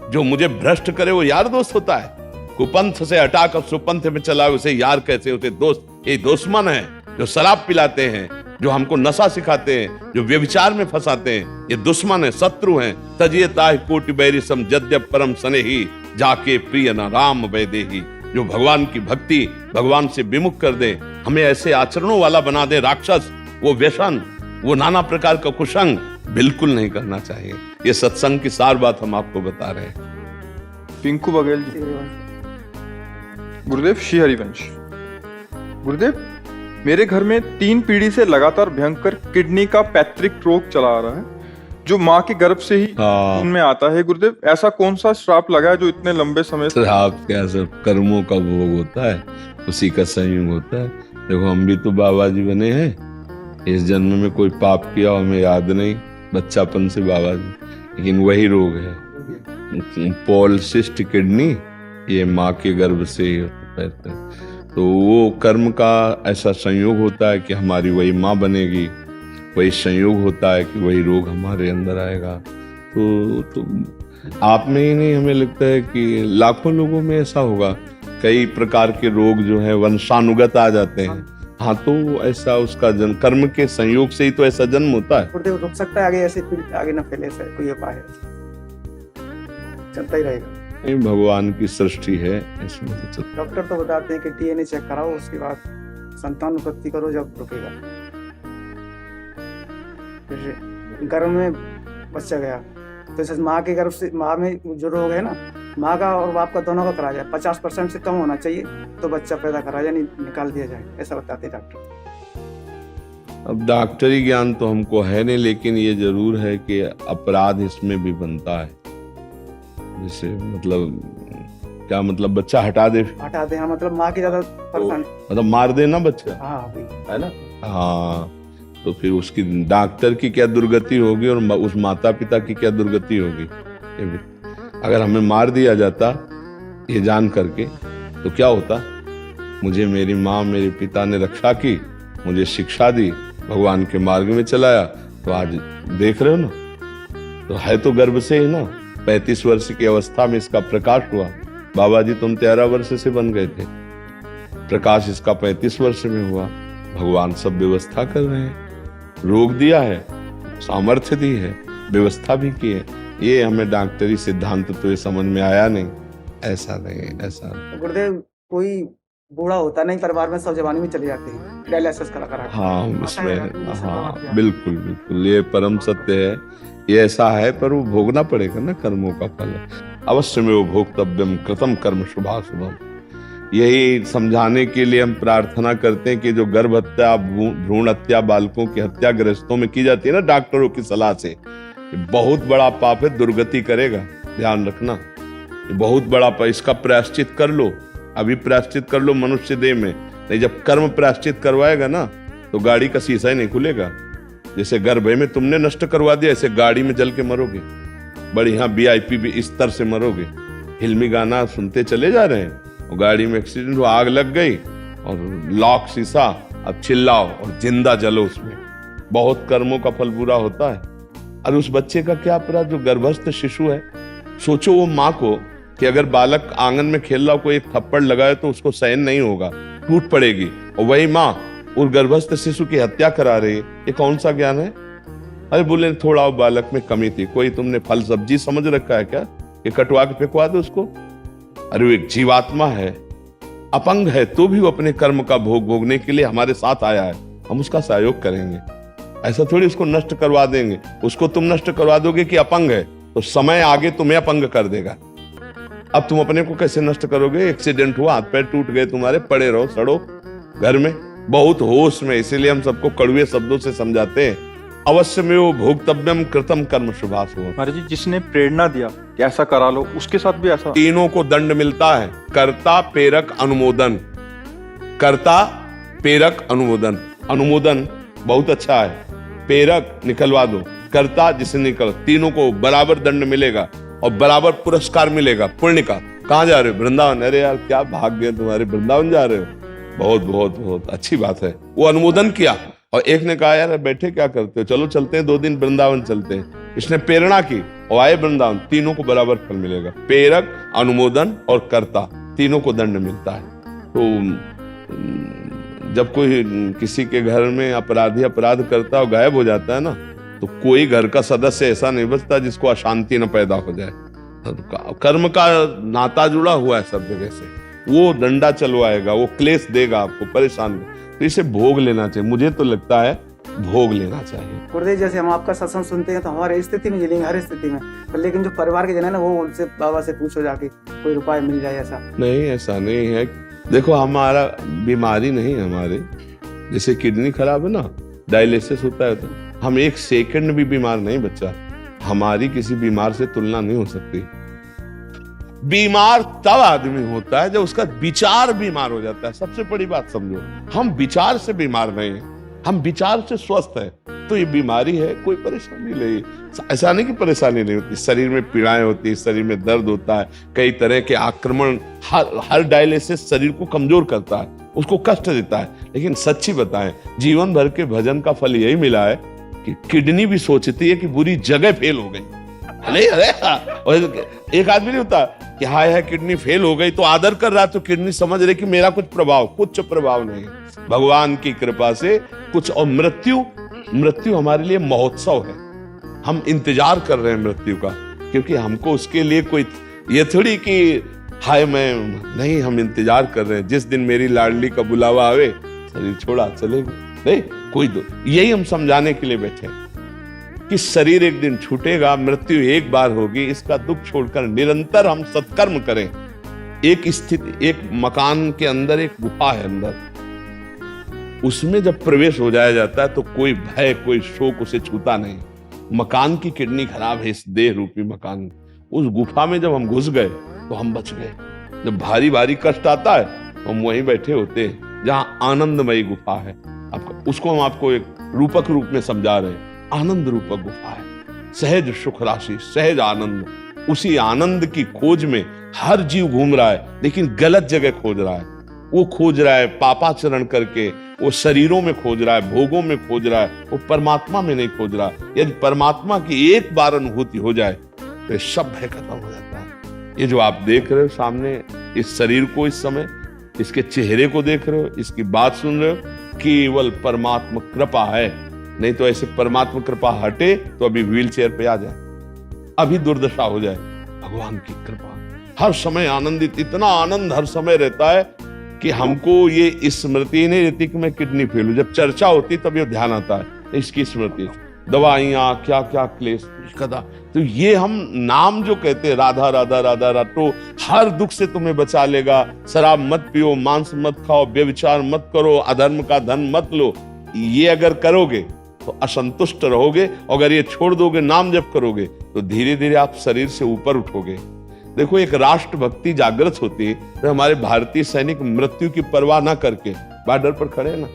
जो मुझे भ्रष्ट करे वो यार दोस्त होता है? कुपंथ से हटाकर सुपंथ में चला, उसे यार कैसे होते? दोस्त, ये दुश्मन है जो शराब पिलाते हैं, जो हमको नशा सिखाते हैं, जो व्यभिचार में फंसाते हैं, ये दुश्मन है, शत्रु हैं। तजिए ताहि कोटि बैरि सम जद्यप परम स्नेही, जाके प्रिय न राम वैदेही। जो भगवान की भक्ति, भगवान से विमुख कर दे, हमें ऐसे आचरणों वाला बना दे, राक्षस, वो व्यसन, वो नाना प्रकार का कुसंग बिल्कुल नहीं करना चाहिए। ये सत्संग की सार बात हम आपको बता रहे हैं। पिंकू बघेल जी। गुरुदेव, श्री हरिवंश। गुरुदेव, मेरे घर में 3 पीढ़ी से लगातार भयंकर किडनी का पैतृक रोग चला आ रहा है, जो माँ के गर्भ से ही उनमें आता है। गुरुदेव, ऐसा कौन सा श्राप लगा है जो इतने लंबे समय से? श्राप क्या, सब कर्मों का भोग होता है, उसी का संयोग होता है। देखो, हम भी तो बाबा जी बने हैं, इस जन्म में कोई पाप किया हमें याद नहीं, बच्चापन से बाबा जी, लेकिन वही रोग है पॉलिसिस्ट किडनी, ये माँ के गर्भ से ही होता है। तो वो कर्म का ऐसा संयोग होता है कि हमारी वही माँ बनेगी, वही संयोग होता है कि वही रोग हमारे अंदर आएगा। तो आप में ही नहीं, हमें लगता है कि लाखों लोगों में ऐसा होगा। कई प्रकार के रोग जो है वंशानुगत आ जाते हैं। हाँ, तो ऐसा उसका जन्म कर्म के संयोग से ही तो ऐसा जन्म होता है। गुरुदेव, रुक सकता है आगे, ऐसे आगे न फैले, से कोई उपाय है? चलता ही रहेगा। ये भगवान की सृष्टि है, इसमें तो चलता। डॉक्टर तो बताते हैं कि डीएनए चेक कराओ, उसके बाद संतान उत्पत्ति करो, जब रुकेगा। जैसे गर्भ में बच्चा गया, तो जैसे माँ के गर्भ से, माँ में जो रोग है ना, माँ का और बाप का दोनों का करा जाए, 50% से कम होना चाहिए तो बच्चा पैदा करा जाए, निकाल दिया जाए, ऐसा बताते हैं डॉक्टर। अब डॉक्टरी ज्ञान तो हमको है नहीं, लेकिन ये जरूर है कि अपराध इसमें भी बनता है। जैसे मतलब क्या मतलब, बच्चा हटा दे, हाँ, मतलब माँ की ज्यादा परेशान, मतलब मार देना बच्चा, हाँ है ना। हाँ, तो फिर उसकी डॉक्टर की क्या दुर्गति होगी और उस माता पिता की क्या दुर्गति होगी। ये भी अगर हमें मार दिया जाता ये जान करके, तो क्या होता। मुझे मेरी माँ, मेरे पिता ने रक्षा की, मुझे शिक्षा दी, भगवान के मार्ग में चलाया, तो आज देख रहे हो ना, तो है तो गर्भ से ही ना। 35 वर्ष की अवस्था में इसका प्रकाश हुआ। बाबा जी तुम 13 वर्ष से बन गए थे, प्रकाश इसका 35 वर्ष में हुआ। भगवान सब व्यवस्था कर रहे हैं, रोग दिया है, सामर्थ्य दी है, व्यवस्था भी की है। ये हमें डॉक्टरी सिद्धांत तो ये समझ में आया नहीं, ऐसा नहीं, ऐसा नहीं। गुरुदेव, कोई बूढ़ा होता नहीं परिवार में, सब जवानी में चले जाते हैं, डायलिसिस करा। हाँ, इसमें हाँ, बिल्कुल बिल्कुल, ये परम सत्य है, ये ऐसा है, पर वो भोगना पड़ेगा ना, कर्मों का फल है। अवश्य में वो भोक्तव्यम कृतम कर्म शुभाशुभम। यही समझाने के लिए हम प्रार्थना करते हैं कि जो गर्भ हत्या, भ्रूण हत्या, बालकों की हत्या गृहस्थों में की जाती है ना डॉक्टरों की सलाह से, बहुत बड़ा पाप है, दुर्गति करेगा, ध्यान रखना। ये बहुत बड़ा पाप, इसका प्रायश्चित कर लो, अभी प्रायश्चित कर लो मनुष्य देह में, नहीं जब कर्म प्रायश्चित करवाएगा ना, तो गाड़ी का शीशा ही नहीं खुलेगा। जैसे गर्भ में तुमने नष्ट करवा दिया, ऐसे गाड़ी में जल के मरोगे, बढ़िया VIP भी इस तरह से मरोगे। फिल्मी गाना सुनते चले जा रहे हैं, और गाड़ी में एक्सीडेंट हुआ, आग लग गई और लॉक शीशा, अब चिल्लाओ और जिंदा जलो उसमें। बहुत कर्मों का फल बुरा होता है। और उस बच्चे का क्या अपराध जो गर्भस्थ शिशु है। सोचो वो माँ को कि अगर बालक आंगन में खेल रहा, कोई एक थप्पड़ लगाए तो उसको सहन नहीं होगा, टूट पड़ेगी, और वही माँ उस गर्भस्थ शिशु की हत्या करा रही है। ये कौन सा ज्ञान है? अरे बोले थोड़ा बालक में कमी थी, कोई तुमने फल सब्जी समझ रखा है क्या, ये कटवा के फेंकवा दो उसको। अरे वो एक जीवात्मा है, अपंग है, तो भी वो अपने कर्म का भोग भोगने के लिए हमारे साथ आया है, हम उसका सहयोग करेंगे। ऐसा थोड़ी उसको नष्ट करवा देंगे। उसको तुम नष्ट करवा दोगे कि अपंग है, तो समय आगे तुम्हें अपंग कर देगा। अब तुम अपने को कैसे नष्ट करोगे? एक्सीडेंट हुआ, हाथ पैर टूट गए तुम्हारे, पड़े रहो, सड़ो घर में, बहुत होश में। इसीलिए हम सबको कड़वे शब्दों से समझाते हैं, अवश्य में वो भोक्तव्यम कृतम कर्म शुभाशुभम। महाराज जी, जिसने प्रेरणा दिया कि ऐसा करा लो, उसके साथ भी ऐसा? तीनों को दंड मिलता है, कर्ता, प्रेरक, अनुमोदन। कर्ता, प्रेरक, अनुमोदन। अनुमोदन बहुत अच्छा है, प्रेरक निकलवा दो, कर्ता जिसे निकल, तीनों को बराबर दंड मिलेगा और बराबर पुरस्कार मिलेगा पुण्य का। कहाँ जा रहे हो? वृंदावन। अरे यार क्या भाग्य तुम्हारे, वृंदावन जा रहे हो, बहुत बहुत बहुत अच्छी बात है। वो अनुमोदन किया, और एक ने कहा यार बैठे क्या करते हो, चलो चलते हैं 2 दिन वृंदावन चलते हैं। इसने प्रेरणा की और आए वृंदावन, तीनों को बराबर फल मिलेगा। प्रेरक, अनुमोदन और कर्ता, तीनों को दंड मिलता है। तो जब कोई किसी के घर में अपराधी अपराध करता और गायब हो जाता है ना, तो कोई घर का सदस्य ऐसा नहीं बचता जिसको अशांति न पैदा हो जाए। कर्म का नाता जुड़ा हुआ है सब जगह से, वो डंडा चलवाएगा, वो क्लेश देगा आपको, परेशान। तो इसे भोग लेना चाहिए, मुझे तो लगता है भोग लेना चाहिए। गुरुदेव जैसे हम आपका सत्संग सुनते हैं तो हमारे स्थिति में झेलेंगे, हर स्थिति में, पर लेकिन जो परिवार के जन है ना, वो उनसे बाबा से पूछो जाके कोई रुपए मिल जाए, ऐसा नहीं, ऐसा नहीं है। देखो हमारा बीमारी नहीं है, हमारे जैसे किडनी खराब है ना, डायलिसिस होता है, तो हम एक सेकंड भी बीमार नहीं बच्चा, हमारी किसी बीमार से तुलना नहीं हो सकती। बीमार तब आदमी होता है जब उसका विचार बीमार हो जाता है। सबसे बड़ी बात समझो, हम विचार से बीमार नहीं हैं, हम विचार से स्वस्थ हैं। तो ये बीमारी है, कोई परेशानी नहीं। ऐसा नहीं कि परेशानी नहीं होती, शरीर में पीड़ाएं होती है, शरीर में दर्द होता है, कई तरह के आक्रमण, हर डायलिसिस शरीर को कमजोर करता है, उसको कष्ट देता है। लेकिन सच्ची बताएं, जीवन भर के भजन का फल यही मिला है कि किडनी भी सोचती है कि बुरी जगह फेल हो गई। अरे एक आदमी नहीं होता कि हाय है किडनी फेल हो गई, तो आदर कर रहा है, तो किडनी समझ रही कि मेरा कुछ प्रभाव नहीं है। भगवान की कृपा से कुछ, और मृत्यु हमारे लिए महोत्सव है। हम इंतजार कर रहे हैं मृत्यु का, क्योंकि हमको उसके लिए कोई ये थोड़ी कि हाय मैं नहीं, हम इंतजार कर रहे हैं जिस दिन मेरी लाडली का बुलावा आवे, शरीर छोड़ा चलेगा नहीं कोई। यही हम समझाने के लिए बैठे हैं कि शरीर एक दिन छूटेगा, मृत्यु एक बार होगी, इसका दुख छोड़कर निरंतर हम सत्कर्म करें। एक स्थिति, एक मकान के अंदर एक गुफा है अंदर, उसमें जब प्रवेश हो जाया जाता है तो कोई भय, कोई शोक उसे छूता नहीं। मकान की किडनी खराब है, इस देह रूपी मकान, उस गुफा में जब हम घुस गए तो हम बच गए। जब भारी भारी कष्ट आता है तो हम वहीं बैठे होते हैं जहाँ आनंदमयी गुफा है। उसको हम आपको एक रूपक रूप में समझा रहे हैं। आनंद रूपक गुफा है, सहज सुख राशि, सहज आनंद। उसी आनंद की खोज में हर जीव घूम रहा है, लेकिन गलत जगह खोज रहा है। वो खोज रहा है पापाचरण करके, वो शरीरों में खोज रहा है, भोगों में खोज रहा है, वो परमात्मा में नहीं खोज रहा। यदि परमात्मा की एक बार अनुभूति हो जाए तो सब भय खत्म हो जाता है। ये जो आप देख रहे हो सामने, इस शरीर को, इस समय इसके चेहरे को देख रहे हो, इसकी बात सुन रहे हो, केवल परमात्मा कृपा है। नहीं तो ऐसे परमात्मा कृपा हटे तो अभी व्हील चेयर पे आ जाए, अभी दुर्दशा हो जाए। भगवान की कृपा हर समय आनंदित, इतना आनंद हर समय रहता है कि हमको ये स्मृति नहीं रहती कि मैं किडनी फेल हूं। जब चर्चा होती तब ये ध्यान आता है इसकी स्मृति, दवाइयां क्या क्या क्लेश कदा। तो ये हम नाम जो कहते हैं राधा राधा राधा राधा, तो हर दुख से तुम्हें बचा लेगा। शराब मत पियो, मांस मत खाओ, व्यभिचार मत करो, अधर्म का धन मत लो। ये अगर करोगे तो असंतुष्ट रहोगे, अगर ये छोड़ दोगे, नाम जप करोगे, तो धीरे धीरे आप शरीर से ऊपर उठोगे। देखो, एक राष्ट्र भक्ति जागृत होती है तो हमारे भारतीय सैनिक मृत्यु की परवाह ना करके बॉर्डर पर खड़े हैं ना।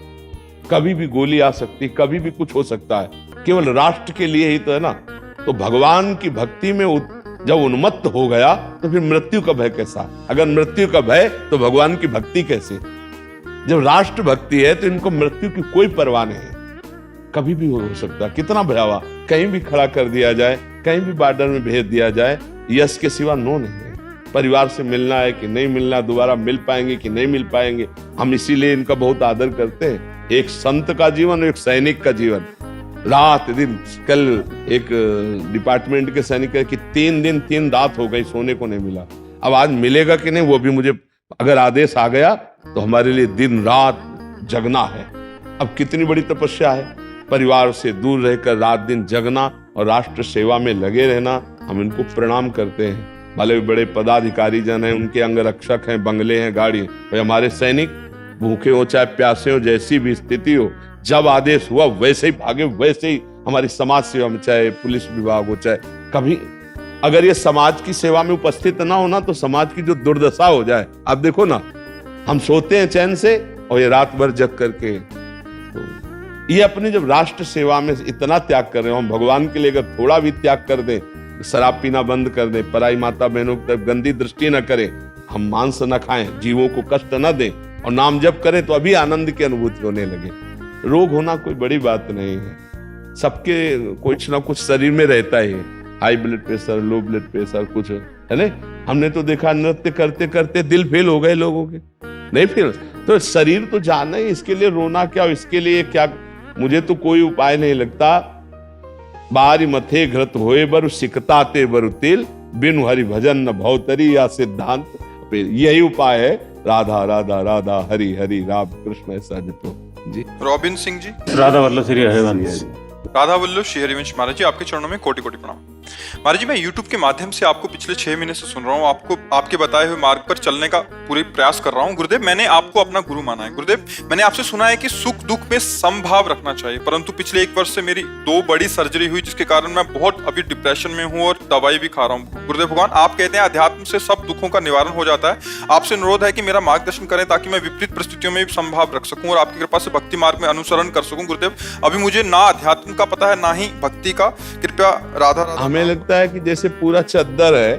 कभी भी गोली आ सकती, कभी भी कुछ हो सकता है, केवल राष्ट्र के लिए ही तो है ना। तो भगवान की भक्ति में जब उन्मत्त हो गया तो फिर मृत्यु का भय कैसा? अगर मृत्यु का भय तो भगवान की भक्ति कैसे? जब राष्ट्र भक्ति है तो इनको मृत्यु की कोई परवाह नहीं है, कभी भी हो सकता है। कितना भयावह, कहीं भी खड़ा कर दिया जाए, कहीं भी बॉर्डर में भेज दिया जाए, यश के सिवा नो नहीं है। परिवार से मिलना है कि नहीं मिलना, दोबारा मिल पाएंगे कि नहीं मिल पाएंगे। हम इसीलिए इनका बहुत आदर करते हैं। एक संत का जीवन, एक सैनिक का जीवन, रात दिन। कल एक डिपार्टमेंट के सैनिक कि 3 दिन 3 रात हो गई, सोने को नहीं मिला। अब आज मिलेगा कि नहीं वो भी मुझे, अगर आदेश आ गया तो हमारे लिए दिन रात जगना है। अब कितनी बड़ी तपस्या है, परिवार से दूर रहकर रात दिन जगना और राष्ट्र सेवा में लगे रहना। हम इनको प्रणाम करते हैं। भले बड़े पदाधिकारी जन हैं, उनके अंगरक्षक हैं, बंगले हैं, गाड़ी। और हमारे सैनिक भूखे हो चाहे प्यासे हो, जैसी भी स्थिति हो, जब आदेश हुआ वैसे ही भागे, वैसे ही हमारी समाज सेवा में, चाहे पुलिस विभाग हो, चाहे कभी अगर ये समाज की सेवा में उपस्थित ना होना तो समाज की जो दुर्दशा हो जाए। आप देखो ना, हम सोते हैं चैन से और ये रात भर जग करके। तो ये अपने जब राष्ट्र सेवा में इतना त्याग कर रहे हो, हम भगवान के लिए अगर थोड़ा भी त्याग कर दें, शराब पीना बंद कर दें, पराई माता बहनों की तरफ गंदी दृष्टि न करें, हम मांस न खाएं, जीवों को कष्ट न दें और नाम जप करें, तो अभी आनंद की अनुभूति होने लगे। रोग होना कोई बड़ी बात नहीं है, सबके कुछ ना कुछ शरीर में रहता ही है। High blood pressure, low blood pressure, कुछ है ना। हमने तो देखा नृत्य करते करते दिल फेल हो गए लोगों के, नहीं फेल। तो शरीर तो जाना ही, इसके लिए रोना क्या, इसके लिए क्या, मुझे तो कोई उपाय नहीं लगता। बारी मथे घृत होए बर सिकता ते बर तिल, बिनु हरि भजन न भवतरी या सिद्धांत। यही उपाय है, राधा राधा राधा हरि हरि राम कृष्ण ऐसा जपो जी। रॉबिन सिंह जी। राधा वल्लभ श्री हरिवंश। राधा वल्लभ श्री हरिवंश महाराज जी, आपके चरणों में कोटि कोटि प्रणाम। महाराज जी, मैं YouTube के माध्यम से आपको पिछले 6 महीने से सुन रहा हूँ, आपको आपके बताए हुए मार्ग पर चलने का पूरे प्रयास कर रहा हूँ। गुरुदेव, मैंने आपको अपना गुरु माना है। गुरुदेव, मैंने आपसे सुना है कि सुख दुख में समभाव रखना चाहिए, परंतु पिछले 1 वर्ष से मेरी 2 बड़ी सर्जरी हुई, जिसके कारण मैं बहुत अभी डिप्रेशन में हूँ और दवाई भी खा रहा हूँ। गुरुदेव भगवान, आप कहते हैं अध्यात्म से सब दुखों का निवारण हो जाता है। आपसे अनुरोध है कि मेरा मार्गदर्शन करें ताकि मैं विपरीत परिस्थितियों में भी समभाव रख सकूं और आपकी कृपा से भक्ति मार्ग में अनुसरण कर सकूं। गुरुदेव, अभी मुझे ना अध्यात्म का पता है ना ही भक्ति का, कृपया राधा राधा। हमें लगता है कि जैसे पूरा चद्दर है,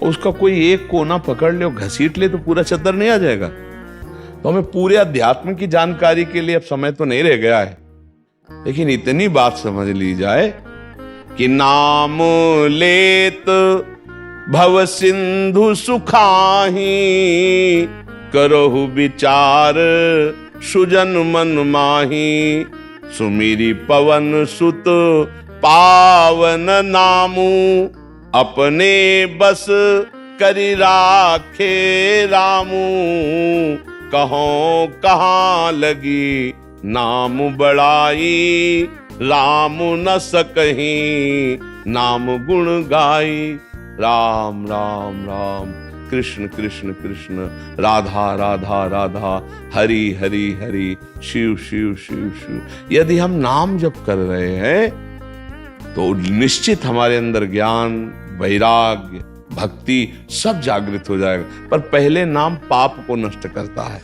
उसका कोई एक कोना पकड़ ले और घसीट ले तो पूरा चद्दर नहीं आ जाएगा। तो हमें पूरे अध्यात्म की जानकारी के लिए अब समय तो नहीं रह गया है, लेकिन इतनी बात समझ ली जाए कि नाम लेत भव सिंधु सुखाही, करहु विचार सुजन मन माही, सुमिरी पवन सुत पावन नामू, अपने बस करि राखे रामू, कहों कहाँ लगी नाम बड़ाई, राम न सकहीं नाम गुण गाई। राम राम राम, कृष्ण कृष्ण कृष्ण, राधा राधा राधा, हरि हरि हरि, शिव शिव शिव शिव। यदि हम नाम जप कर रहे हैं तो निश्चित हमारे अंदर ज्ञान, वैराग्य, भक्ति सब जागृत हो जाएगा। पर पहले नाम पाप को नष्ट करता है।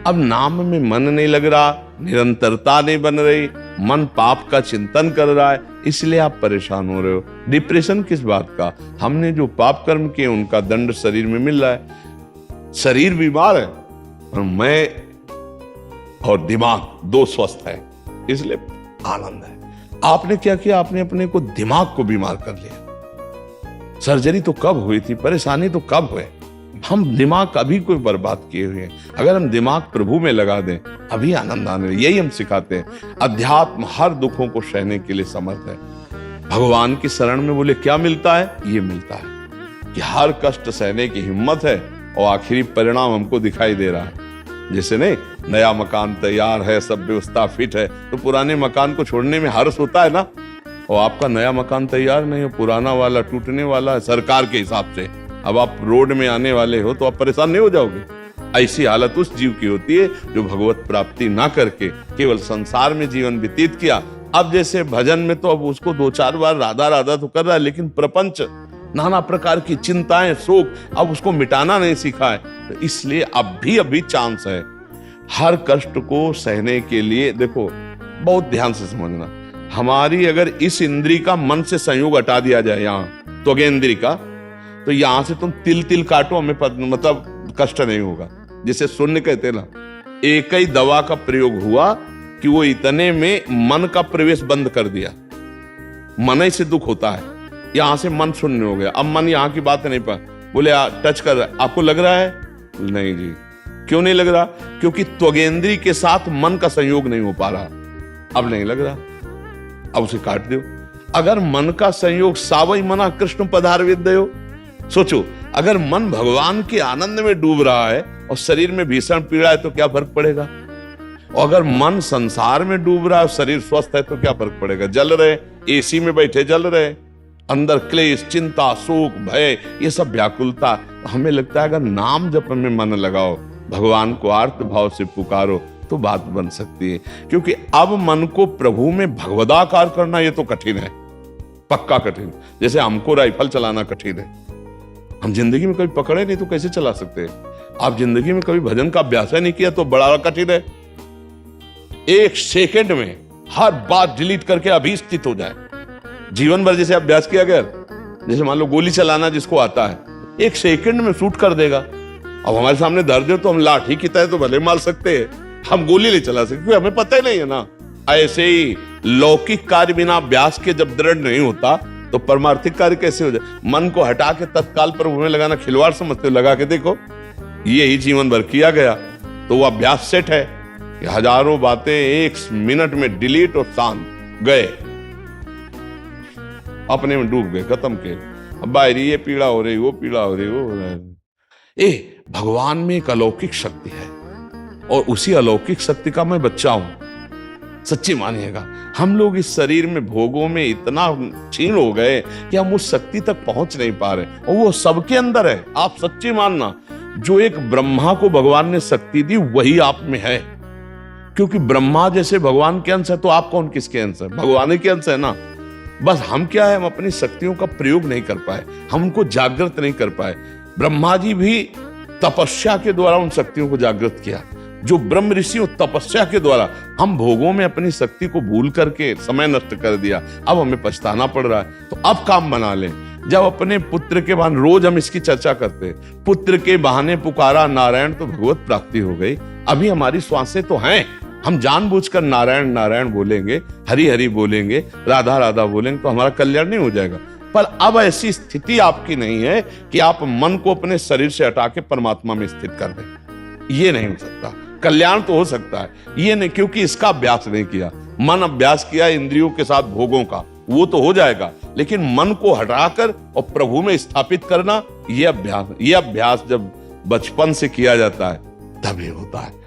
अब नाम में मन नहीं लग रहा, निरंतरता नहीं बन रही, मन पाप का चिंतन कर रहा है, इसलिए आप परेशान हो रहे हो। डिप्रेशन किस बात का? हमने जो पाप कर्म किए उनका दंड शरीर में मिल रहा है। शरीर बीमार है और मैं और दिमाग 2 स्वस्थ है, इसलिए आनंद है। आपने क्या किया? आपने अपने को, दिमाग को बीमार कर लिया। सर्जरी तो कब हुई थी, परेशानी तो कब हुए? हम दिमाग अभी कोई बर्बाद किए हुए हैं। अगर हम दिमाग प्रभु में लगा दें, अभी आनंद आने लगे। यही हम सिखाते हैं। अध्यात्म हर दुखों को सहने के लिए समर्थ है। भगवान की शरण में बोले क्या मिलता है? ये मिलता है कि हर कष्ट सहने की हिम्मत है और आखिरी परिणाम हमको दिखाई दे रहा है। जैसे नहीं, नया मकान तैयार है, सब व्यवस्था फिट है, तो पुराने मकान को छोड़ने में हर्ष होता है ना। और आपका नया मकान तैयार नहीं हो, पुराना वाला टूटने वाला है सरकार के हिसाब से, अब आप रोड में आने वाले हो तो आप परेशान नहीं हो जाओगे? ऐसी हालत उस जीव की होती है जो भगवत प्राप्ति ना करके केवल संसार में जीवन व्यतीत किया। अब जैसे भजन में तो अब उसको 2-4 बार राधा राधा तो कर रहा है, लेकिन प्रपंच, नाना प्रकार की चिंताएं, शोक, अब उसको मिटाना नहीं सीखा है। तो इसलिए अब भी चांस है। हर कष्ट को सहने के लिए देखो, बहुत ध्यान से समझना, हमारी अगर इस इंद्री का मन से संयोग हटा दिया जाए, यहाँ तो इंद्री का, तो यहां से तुम तिल तिल काटो, हमें मतलब कष्ट नहीं होगा। जैसे शून्य कहते ना, एक ही दवा का प्रयोग हुआ कि वो इतने में मन का प्रवेश बंद कर दिया। मन ही से दुख होता है, यहां से मन शून्य हो गया। अब मन यहाँ की बात नहीं पा बोले टच कर रहा है, आपको लग रहा है? नहीं जी। क्यों नहीं लग रहा? क्योंकि त्वगेंद्री के साथ मन का संयोग नहीं हो पा रहा। अब नहीं लग रहा, अब उसे काट दो। अगर मन का संयोग सावई मना कृष्ण पधार विद्यो, सोचो, अगर मन भगवान के आनंद में डूब रहा है और शरीर में भीषण पीड़ा है तो क्या फर्क पड़ेगा? और अगर मन संसार में डूब रहा है और शरीर स्वस्थ है तो क्या फर्क पड़ेगा? जल रहे, एसी में बैठे जल रहे, अंदर क्लेश, चिंता, शोक, भय, ये सब व्याकुलता। हमें लगता है अगर नाम जप में मन लगाओ, भगवान को आर्त भाव से पुकारो तो बात बन सकती है। क्योंकि अब मन को प्रभु में भगवदाकार करना ये तो कठिन है, पक्का कठिन। जैसे हमको राइफल चलाना कठिन है, हम जिंदगी में कभी पकड़े नहीं तो कैसे चला सकते हैं? आप जिंदगी में कभी भजन का अभ्यास नहीं किया तो बड़ा कठिन है। 1 सेकंड में हर बात डिलीट करके अभी स्थित हो जाए। जीवन भर जैसे अभ्यास किया गया, जैसे मान लो गोली चलाना जिसको आता है, 1 सेकंड में शूट कर देगा। अब हमारे सामने दर्द है तो हम लाठी की तरह तो भले मार सकते हैं, हम गोली नहीं चला सकते क्योंकि हमें पता ही नहीं है ना। ऐसे ही लौकिक कार्य बिना अभ्यास के जब दृढ़ नहीं होता तो परमार्थिक कार्य कैसे हो जाए? मन को हटा के तत्काल प्रभु में लगाना खिलवाड़ समझते हो? लगा के देखो, यही जीवन भर किया गया। तो वो अभ्यास सेट है कि हजारों बातें 1 मिनट में डिलीट और शांत, गए, अपने में डूब गए, खत्म के। अब बाहरी ये पीड़ा हो रही, वो पीड़ा हो रही, वो हो रहा है। भगवान में एक अलौकिक शक्ति है और उसी अलौकिक शक्ति का मैं बच्चा हूं। सच्ची मानिएगा, हम लोग इस शरीर में भोगों में इतना क्षीण हो गए कि हम उस शक्ति तक पहुंच नहीं पा रहे, और वो सबके अंदर है। आप सच्ची मानना, जो एक ब्रह्मा को भगवान ने शक्ति दी वही आप में है, क्योंकि ब्रह्मा जैसे भगवान के अंश है तो आप कौन किसके अंश है? भगवान के अंश है ना। बस हम क्या है, हम अपनी शक्तियों का प्रयोग नहीं कर पाए, हम उनको जागृत नहीं कर पाए। ब्रह्मा जी भी तपस्या के द्वारा उन शक्तियों को जागृत किया, जो ब्रह्म ऋषि तपस्या के द्वारा। हम भोगों में अपनी शक्ति को भूल करके समय नष्ट कर दिया, अब हमें पछताना पड़ रहा है। तो अब काम बना लें। जब अपने पुत्र के बहाने, रोज हम इसकी चर्चा करते हैं, पुत्र के बहाने पुकारा नारायण तो भगवत प्राप्ति हो गई। अभी हमारी श्वासें तो हैं, हम जानबूझकर नारायण नारायण बोलेंगे, हरि हरि बोलेंगे, राधा राधा बोलेंगे तो हमारा कल्याण नहीं हो जाएगा। पर अब ऐसी स्थिति आपकी नहीं है कि आप मन को अपने शरीर से हटा के परमात्मा में स्थित कर दें। ये नहीं हो सकता। कल्याण तो हो सकता है, ये नहीं, क्योंकि इसका अभ्यास नहीं किया। मन अभ्यास किया इंद्रियों के साथ भोगों का, वो तो हो जाएगा, लेकिन मन को हटाकर और प्रभु में स्थापित करना, ये अभ्यास जब बचपन से किया जाता है तभी होता है।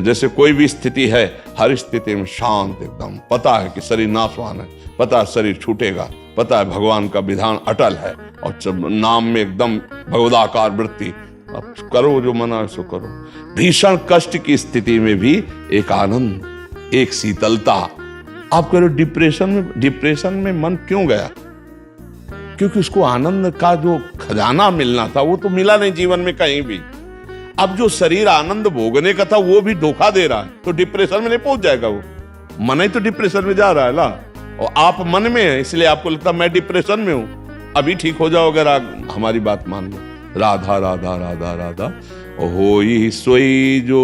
जैसे कोई भी स्थिति है, हर स्थिति में शांत एकदम, पता है कि शरीर नाशवान है, पता है शरीर छूटेगा, पता है भगवान का विधान अटल है, और नाम में एकदम भगवदाकार वृत्ति। अब करो जो मना है सो करो। भीषण कष्ट की स्थिति में भी एक आनंद, एक शीतलता। आप करो डिप्रेशन में मन क्यों गया? क्योंकि उसको आनंद का जो खजाना मिलना था वो तो मिला नहीं जीवन में कहीं भी। अब जो शरीर आनंद भोगने का था वो भी धोखा दे रहा है, तो डिप्रेशन में नहीं पहुंच जाएगा वो। मन ही तो डिप्रेशन में जा रहा है ना, और आप मन में है, इसलिए आपको लगता मैं डिप्रेशन में हूं। अभी ठीक हो जाओ अगर आप हमारी बात मान लो। राधा राधा राधा राधा होई सोई जो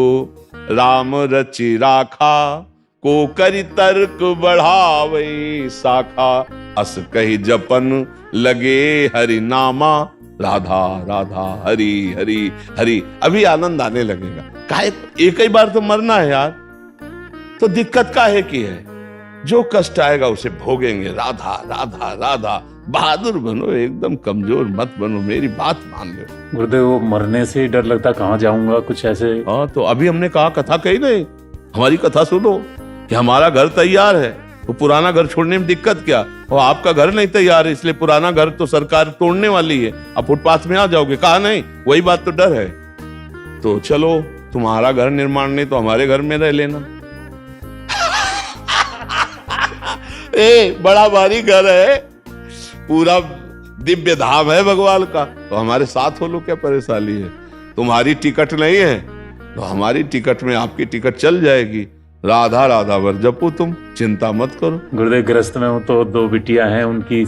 राम रचि राखा, को करी तर्क बढ़ावे शाखा, अस कही जपन लगे हरि नामा, राधा राधा हरि हरि हरि। अभी आनंद आने लगेगा। काहे एक ही बार तो मरना है यार, तो दिक्कत काहे की है? जो कष्ट आएगा उसे भोगेंगे। राधा राधा राधा। बहादुर बनो, एकदम कमजोर मत बनो, मेरी बात मान लो। गुरुदेव, वो मरने से ही डर लगता, कहाँ जाऊंगा, कुछ ऐसे। हाँ, तो अभी हमने कहा कथा कही नहीं, हमारी कथा सुनो कि हमारा घर तैयार है, तो पुराना घर छोड़ने में दिक्कत क्या? और आपका घर नहीं तैयार है, इसलिए पुराना घर तो सरकार तोड़ने वाली है, अब फुटपाथ में आ जाओगे। कहा नहीं, वही बात तो डर है। तो चलो, तुम्हारा घर निर्माण नहीं तो हमारे घर में रह लेना। बड़ा भारी घर है, पूरा दिव्य धाम है भगवान का, तो हमारे साथ हो लो, क्या परेशानी है? तुम्हारी टिकट नहीं है तो हमारी टिकट में आपकी टिकट चल जाएगी। राधा राधा वर जपो, तुम चिंता मत करो। गुरुदेव, गृहस्थ में हूँ तो 2 बिटियां हैं, उनकी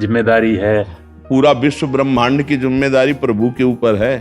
जिम्मेदारी है। पूरा विश्व ब्रह्मांड की जिम्मेदारी प्रभु के ऊपर है,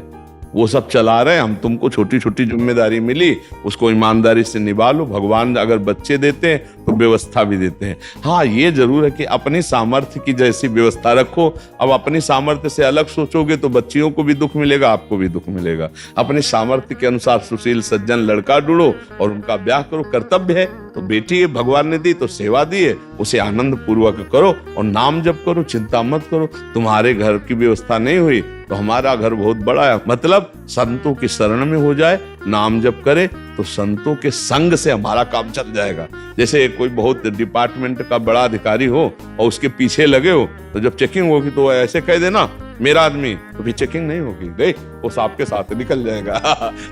वो सब चला रहे हैं। हम तुमको छोटी छोटी जिम्मेदारी मिली, उसको ईमानदारी से निभा लो। भगवान अगर बच्चे देते हैं तो व्यवस्था भी देते हैं। हाँ, ये जरूर है कि अपनी सामर्थ्य की जैसी व्यवस्था रखो। अब अपनी सामर्थ्य से अलग सोचोगे तो बच्चियों को भी दुख मिलेगा, आपको भी दुख मिलेगा। अपने सामर्थ्य के अनुसार सुशील सज्जन लड़का ढूंढो और उनका ब्याह करो। कर्तव्य है तो बेटी भगवान ने दी तो सेवा दी है, उसे आनंद पूर्वक करो और नाम जप करो, चिंता मत करो। तुम्हारे घर की व्यवस्था नहीं हुई तो हमारा घर बहुत बड़ा है, मतलब संतों की शरण में हो जाए, नाम जप करे तो संतों के संग से हमारा काम चल जाएगा। जैसे कोई बहुत डिपार्टमेंट का बड़ा अधिकारी हो और उसके पीछे लगे हो, तो जब चेकिंग होगी तो ऐसे कह देना मेरा आदमी, तो भी चेकिंग नहीं होगी, गए वो आपके साथ निकल जाएगा।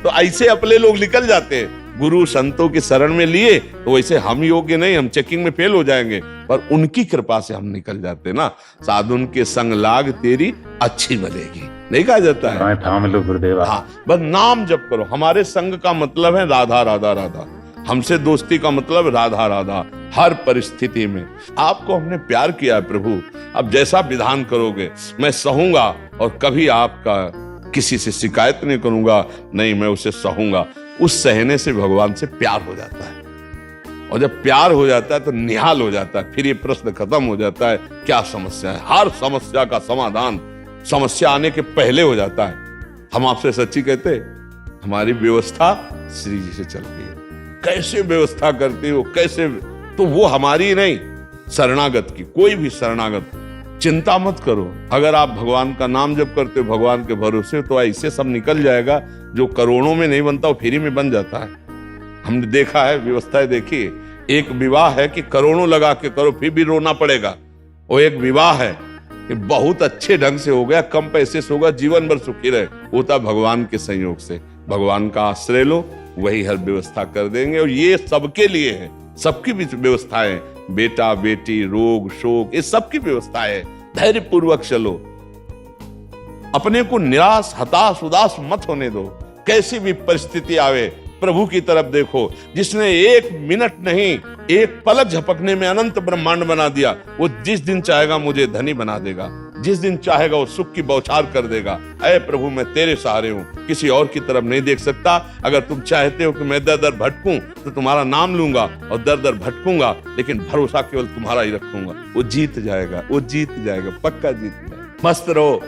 तो ऐसे अपने लोग निकल जाते हैं। गुरु संतों की शरण में लिए तो वैसे हम योग्य नहीं, हम चेकिंग में फेल हो जाएंगे, पर उनकी कृपा से हम निकल जाते ना। साधुन के संग लाग तेरी अच्छी बनेगी, नहीं कहा जाता है? थाम लो गुरुदेव। हाँ, बस नाम जप करो। हमारे संग का मतलब है राधा राधा राधा, हमसे दोस्ती का मतलब राधा राधा। हर परिस्थिति में आपको हमने प्यार किया है प्रभु, अब जैसा विधान करोगे मैं सहूंगा और कभी आपका किसी से शिकायत नहीं करूंगा, नहीं मैं उसे सहूंगा। उस सहने से भगवान से प्यार हो जाता है, और जब प्यार हो जाता है तो निहाल हो जाता है। फिर ये प्रश्न खत्म हो जाता है, क्या समस्या है? हर समस्या का समाधान समस्या आने के पहले हो जाता है। हम आपसे सच्ची कहते हमारी व्यवस्था श्री जी से चलती है। कैसे व्यवस्था करती हो, कैसे, तो वो हमारी नहीं, शरणागत की। कोई भी शरणागत चिंता मत करो, अगर आप भगवान का नाम जप करते हो, भगवान के भरोसे, तो ऐसे सब निकल जाएगा। जो करोड़ों में नहीं बनता वो फ्री में बन जाता है। हमने देखा है, व्यवस्थाएं देखी। एक विवाह है कि करोड़ों लगा के करो फिर भी रोना पड़ेगा, और एक विवाह है कि बहुत अच्छे ढंग से हो गया, कम पैसे से होगा, जीवन भर सुखी रहे, होता भगवान के संयोग से। भगवान का आश्रय लो, वही हर व्यवस्था कर देंगे। और ये सबके लिए है, सबकी व्यवस्थाएं, बेटा बेटी, रोग शोक, ये सबकी व्यवस्था है। धैर्य पूर्वक चलो, अपने को निराश हताश उदास मत होने दो। कैसी भी परिस्थिति आवे, प्रभु की तरफ देखो, जिसने एक मिनट नहीं, एक पलक झपकने में अनंत ब्रह्मांड बना दिया, वो जिस दिन चाहेगा मुझे धनी बना देगा, जिस दिन चाहेगा वो सुख की बौछार कर देगा। ऐ प्रभु, मैं तेरे सहारे हूं, किसी और की तरफ नहीं देख सकता। अगर तुम चाहते हो कि मैं दर दर भटकूं, तो तुम्हारा नाम लूंगा और दर दर भटकूंगा, लेकिन भरोसा केवल तुम्हारा ही रखूंगा। वो जीत जाएगा, वो जीत जाएगा, पक्का जीत जाएगा। मस्त रहो,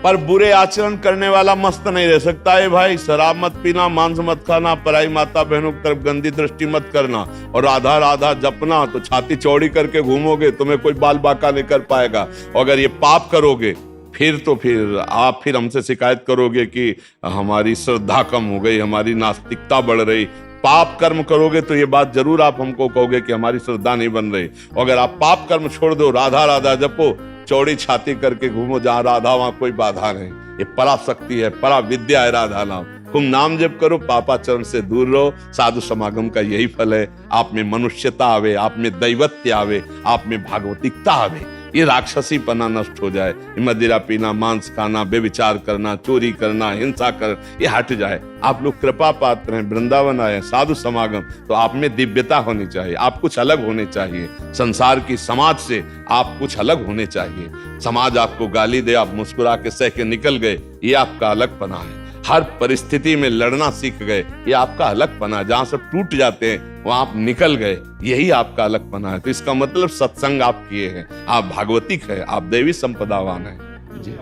पर बुरे आचरण करने वाला मस्त नहीं रह सकता है भाई। शराब मत पीना, मांस मत खाना, पराई माता बहनों की तरफ गंदी दृष्टि मत करना, और राधा राधा जपना। तो छाती चौड़ी करके घूमोगे, तुम्हें कोई बाल बाका नहीं कर पाएगा। और अगर ये पाप करोगे, फिर आप हमसे शिकायत करोगे कि हमारी श्रद्धा कम हो गई, हमारी नास्तिकता बढ़ रही। पाप कर्म करोगे तो ये बात जरूर आप हमको कहोगे कि हमारी श्रद्धा नहीं बन रही। और अगर आप पाप कर्म छोड़ दो, राधा राधा जपो, चौड़ी छाती करके घूमो, जहां राधा वहां कोई बाधा नहीं। ये पराशक्ति है, परा विद्या है राधा नाम। तुम नाम जप करो, पापाचरण से दूर रहो। साधु समागम का यही फल है। आप में मनुष्यता आवे, आप में दैवत्य आवे, आप में भागवतिकता आवे, ये राक्षसी पना नष्ट हो जाए। मदिरा पीना, मांस खाना, बेविचार करना, चोरी करना, हिंसा कर, ये हट जाए। आप लोग कृपा पात्र हैं, वृंदावन आए, साधु समागम, तो आप में दिव्यता होनी चाहिए, आप कुछ अलग होने चाहिए। संसार की समाज से आप कुछ अलग होने चाहिए। समाज आपको गाली दे, आप मुस्कुरा के सह के निकल गए, ये आपका अलग पना है। हर परिस्थिति में लड़ना सीख गए, ये आपका अलग पना है। जहां सब टूट जाते हैं वहां आप निकल गए, यही आपका अलग पना है। तो इसका मतलब सत्संग आप किए हैं, आप भागवतिक है, आप दैवी संपदावान है जी।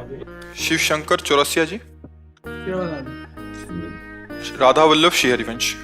शिव शंकर चौरसिया जी, राधा वल्लभ श्री हरिवंश।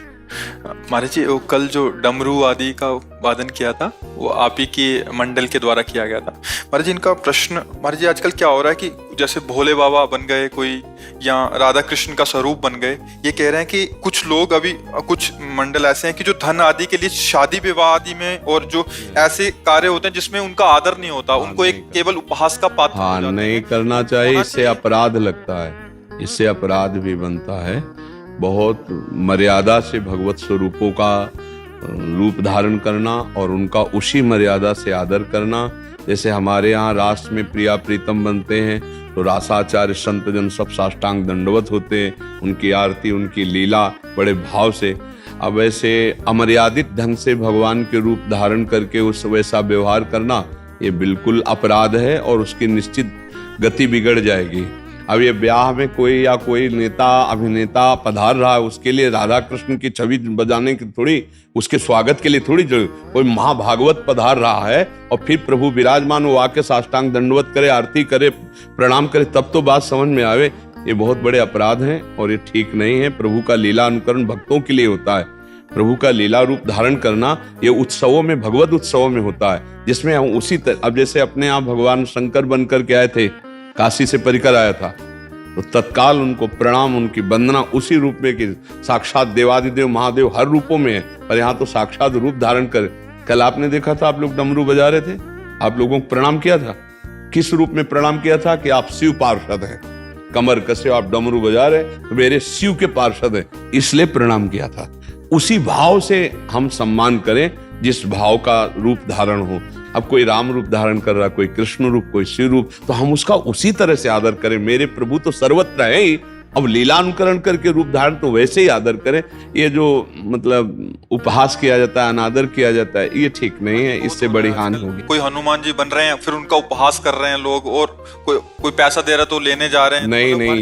महाराज जी, वो कल जो डमरू आदि का वादन किया था, वो आप ही के मंडल के द्वारा किया गया था। महाराज जी, इनका प्रश्न, महाराज जी आजकल क्या हो रहा है कि जैसे भोले बाबा बन गए कोई, या राधा कृष्ण का स्वरूप बन गए। ये कह रहे हैं कि कुछ लोग, अभी कुछ मंडल ऐसे हैं कि जो धन आदि के लिए, शादी विवाह आदि में, और जो ऐसे कार्य होते हैं जिसमें उनका आदर नहीं होता, उनको एक केवल उपहास का पात्र हो जाता है। नहीं करना चाहिए, इससे अपराध लगता है, इससे अपराध भी बनता है। बहुत मर्यादा से भगवत स्वरूपों का रूप धारण करना और उनका उसी मर्यादा से आदर करना। जैसे हमारे यहाँ राष्ट्र में प्रिया प्रीतम बनते हैं, तो रासाचार्य संत जन सब साष्टांग दंडवत होते हैं, उनकी आरती, उनकी लीला बड़े भाव से। अब ऐसे अमर्यादित ढंग से भगवान के रूप धारण करके उस वैसा व्यवहार करना, ये बिल्कुल अपराध है, और उसकी निश्चित गति बिगड़ जाएगी। अब ये ब्याह में कोई नेता अभिनेता पधार रहा है, उसके लिए राधा कृष्ण की छवि बजाने की थोड़ी, उसके स्वागत के लिए थोड़ी कोई महाभागवत पधार रहा है और फिर प्रभु विराजमान हो, आके साष्टांग दंडवत करे, आरती करे, प्रणाम करे, तब तो बात समझ में आवे। ये बहुत बड़े अपराध हैं और ये ठीक नहीं है। प्रभु का लीला अनुकरण भक्तों के लिए होता है। प्रभु का लीला रूप धारण करना ये उत्सवों में, भगवत उत्सवों में होता है, जिसमें हम उसी तरह, अब जैसे अपने आप भगवान शंकर बनकर के आए थे, काशी से परिकर आया था, तो तत्काल उनको प्रणाम, उनकी वंदना उसी रूप में कि साक्षात देवादिदेव महादेव हर रूपों में है, पर यहाँ तो साक्षात रूप धारण कर। कल आपने देखा था, आप लोग डमरू बजा रहे थे, आप लोगों को प्रणाम किया था। किस रूप में प्रणाम किया था? कि आप शिव पार्षद हैं, कमर कसे आप डमरू बजा रहे, तो मेरे शिव के पार्षद हैं, इसलिए प्रणाम किया था। उसी भाव से हम सम्मान करें जिस भाव का रूप धारण हो। अब कोई राम रूप धारण कर रहा, कोई कृष्ण रूप, कोई शिव रूप, तो हम उसका उसी तरह से आदर करें। मेरे प्रभु तो सर्वत्र है ही, अब लीलानुकरण करके रूप धारण तो वैसे ही आदर करें। ये जो मतलब उपहास किया जाता है, अनादर किया जाता है, ये ठीक नहीं है, इससे बड़ी हानि होगी। कोई हनुमान जी बन रहे हैं, फिर उनका उपहास कर रहे हैं लोग, और कोई पैसा दे रहा तो लेने जा रहे हैं। नहीं,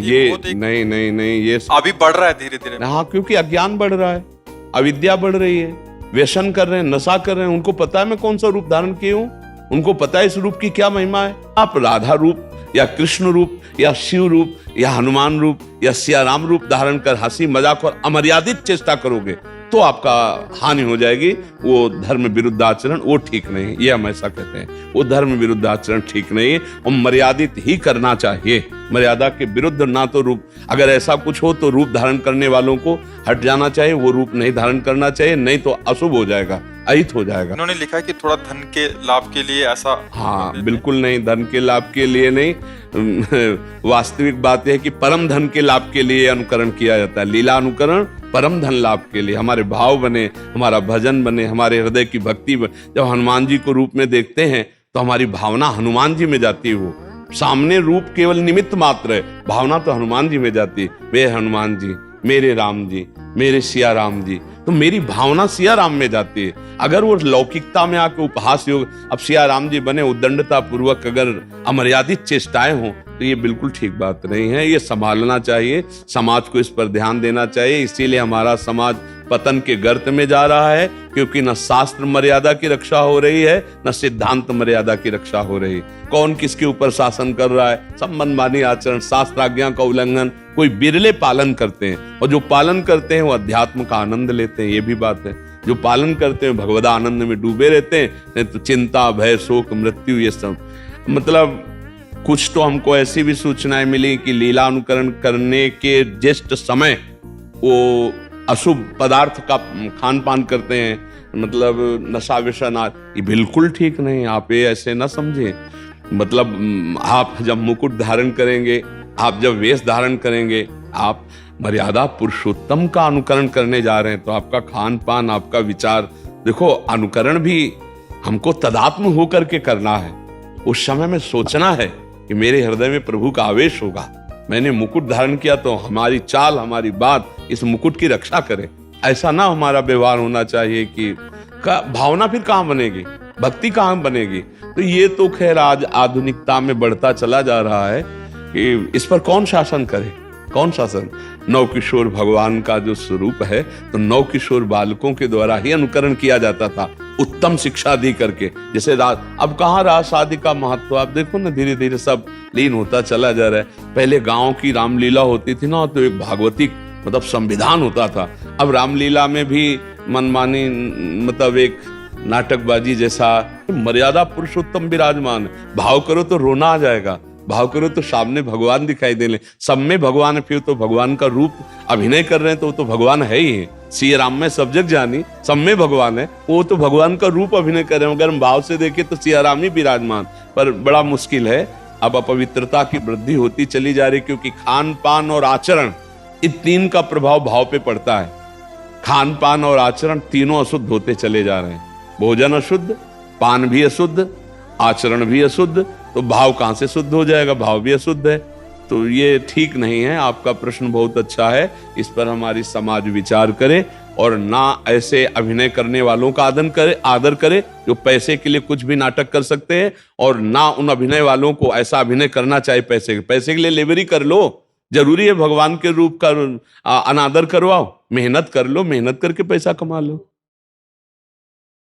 ये अभी बढ़ रहा है धीरे धीरे। हाँ, क्योंकि अज्ञान बढ़ रहा है, अविद्या बढ़ रही है, व्यसन कर रहे हैं, नशा कर रहे हैं। उनको पता है मैं कौन सा रूप धारण किया हूँ, उनको पता है इस रूप की क्या महिमा है। आप राधा रूप या कृष्ण रूप या शिव रूप या हनुमान रूप या सिया राम रूप धारण कर हंसी मजाक और अमर्यादित चेष्टा करोगे तो आपका हानि हो जाएगी। वो धर्म विरुद्ध आचरण वो ठीक नहीं, ये हम ऐसा कहते हैं, वो धर्म विरुद्ध आचरण ठीक नहीं है और मर्यादित ही करना चाहिए। मर्यादा के विरुद्ध ना तो रूप, अगर ऐसा कुछ हो तो रूप धारण करने वालों को हट जाना चाहिए, वो रूप नहीं धारण करना चाहिए, नहीं तो अशुभ हो जाएगा, अहित हो जाएगा। इन्होंने लिखा है कि थोड़ा धन के लाभ के लिए ऐसा। हाँ बिल्कुल नहीं, धन के लाभ के लिए नहीं, वास्तविक बात यह है कि परम धन के लाभ के लिए अनुकरण किया जाता है। लीला अनुकरण परम धन लाभ के लिए, हमारे भाव बने, हमारा भजन बने, हमारे हृदय की भक्ति बने। जब हनुमान जी को रूप में देखते हैं तो हमारी भावना हनुमान जी में जाती है। वो सामने रूप केवल निमित्त मात्र है, भावना तो हनुमान जी में जाती है। वे हनुमान जी, मेरे राम जी, मेरे सिया राम जी, तो मेरी भावना सिया राम में जाती है। अगर वो लौकिकता में आके उपहास योग, अब सिया राम जी बने उद्दंडता पूर्वक अगर अमर्यादित चेष्टाएं हों तो ये बिल्कुल ठीक बात नहीं है। ये संभालना चाहिए, समाज को इस पर ध्यान देना चाहिए। इसीलिए हमारा समाज पतन के गर्त में जा रहा है, क्योंकि न शास्त्र मर्यादा की रक्षा हो रही है, न सिद्धांत मर्यादा की रक्षा हो रही। कौन किसके ऊपर शासन कर रहा है? सब मनमानी आचरण, शास्त्र आज्ञा का उल्लंघन, कोई बिरले पालन करते हैं, और जो पालन करते हैं वो अध्यात्म का आनंद लेते हैं। ये भी बात है, जो पालन करते हैं भगवदा आनंद में डूबे रहते हैं, नहीं तो चिंता भय शोक मृत्यु ये सब। मतलब कुछ तो हमको ऐसी भी सूचनाएं मिली कि लीला अनुकरण करने के ज्येष्ठ समय वो अशुभ पदार्थ का खान पान करते हैं, मतलब नशा विषा ना, ये बिल्कुल ठीक नहीं। आप ये ऐसे ना समझे। मतलब आप जब मुकुट धारण करेंगे, आप जब वेश धारण करेंगे, आप मर्यादा पुरुषोत्तम का अनुकरण करने जा रहे हैं, तो आपका खान पान, आपका विचार, देखो अनुकरण भी हमको तदात्म होकर के करना है। उस समय में सोचना है कि मेरे हृदय में प्रभु का आवेश होगा, मैंने मुकुट धारण किया तो हमारी चाल, हमारी बात इस मुकुट की रक्षा करे। ऐसा ना हमारा व्यवहार होना चाहिए कि भावना फिर कहाँ बनेगी, भक्ति कहाँ बनेगी। तो ये तो खैर आज आधुनिकता में बढ़ता चला जा रहा है कि इस पर कौन शासन करे, कौन शासन। नवकिशोर भगवान का जो स्वरूप है, तो नवकिशोर बालकों के द्वारा ही अनुकरण किया जाता था, उत्तम शिक्षा दी करके। जैसे अब कहाँ रहा शादी का महत्व, आप देखो ना धीरे धीरे सब लीन होता चला जा रहा है। पहले गांव की रामलीला होती थी ना, तो एक भागवतिक मतलब संविधान होता था। अब रामलीला में भी मनमानी, मतलब एक नाटकबाजी जैसा। मर्यादा पुरुषोत्तम विराजमान, भाव करो तो रोना आ जाएगा, भाव करो तो सामने भगवान दिखाई देने। सब में भगवान है, फिर तो भगवान का रूप अभिनय कर रहे हैं तो वो तो भगवान है ही है। सिया राम में सब जग जानी, सब में भगवान है, वो तो भगवान का रूप अभिनय कर रहे हैं। अगर हम भाव से देखें तो सिया राम ही विराजमान, पर बड़ा मुश्किल है। अब अपवित्रता की वृद्धि होती चली जा रही, क्योंकि खान पान और आचरण, इन तीन का प्रभाव भाव पे पड़ता है। खान पान और आचरण तीनों अशुद्ध होते चले जा रहे हैं। भोजन अशुद्ध, पान भी अशुद्ध, आचरण भी अशुद्ध, तो भाव कहां से शुद्ध हो जाएगा? भाव भी अशुद्ध है। तो ये ठीक नहीं है। आपका प्रश्न बहुत अच्छा है, इस पर हमारी समाज विचार करे और ना ऐसे अभिनय करने वालों का आदर करे जो पैसे के लिए कुछ भी नाटक कर सकते हैं, और ना उन अभिनय वालों को ऐसा अभिनय करना चाहिए पैसे के लिए लेवरी कर लो। जरूरी है भगवान के रूप का अनादर करवाओ? मेहनत कर लो, मेहनत करके पैसा कमा लो।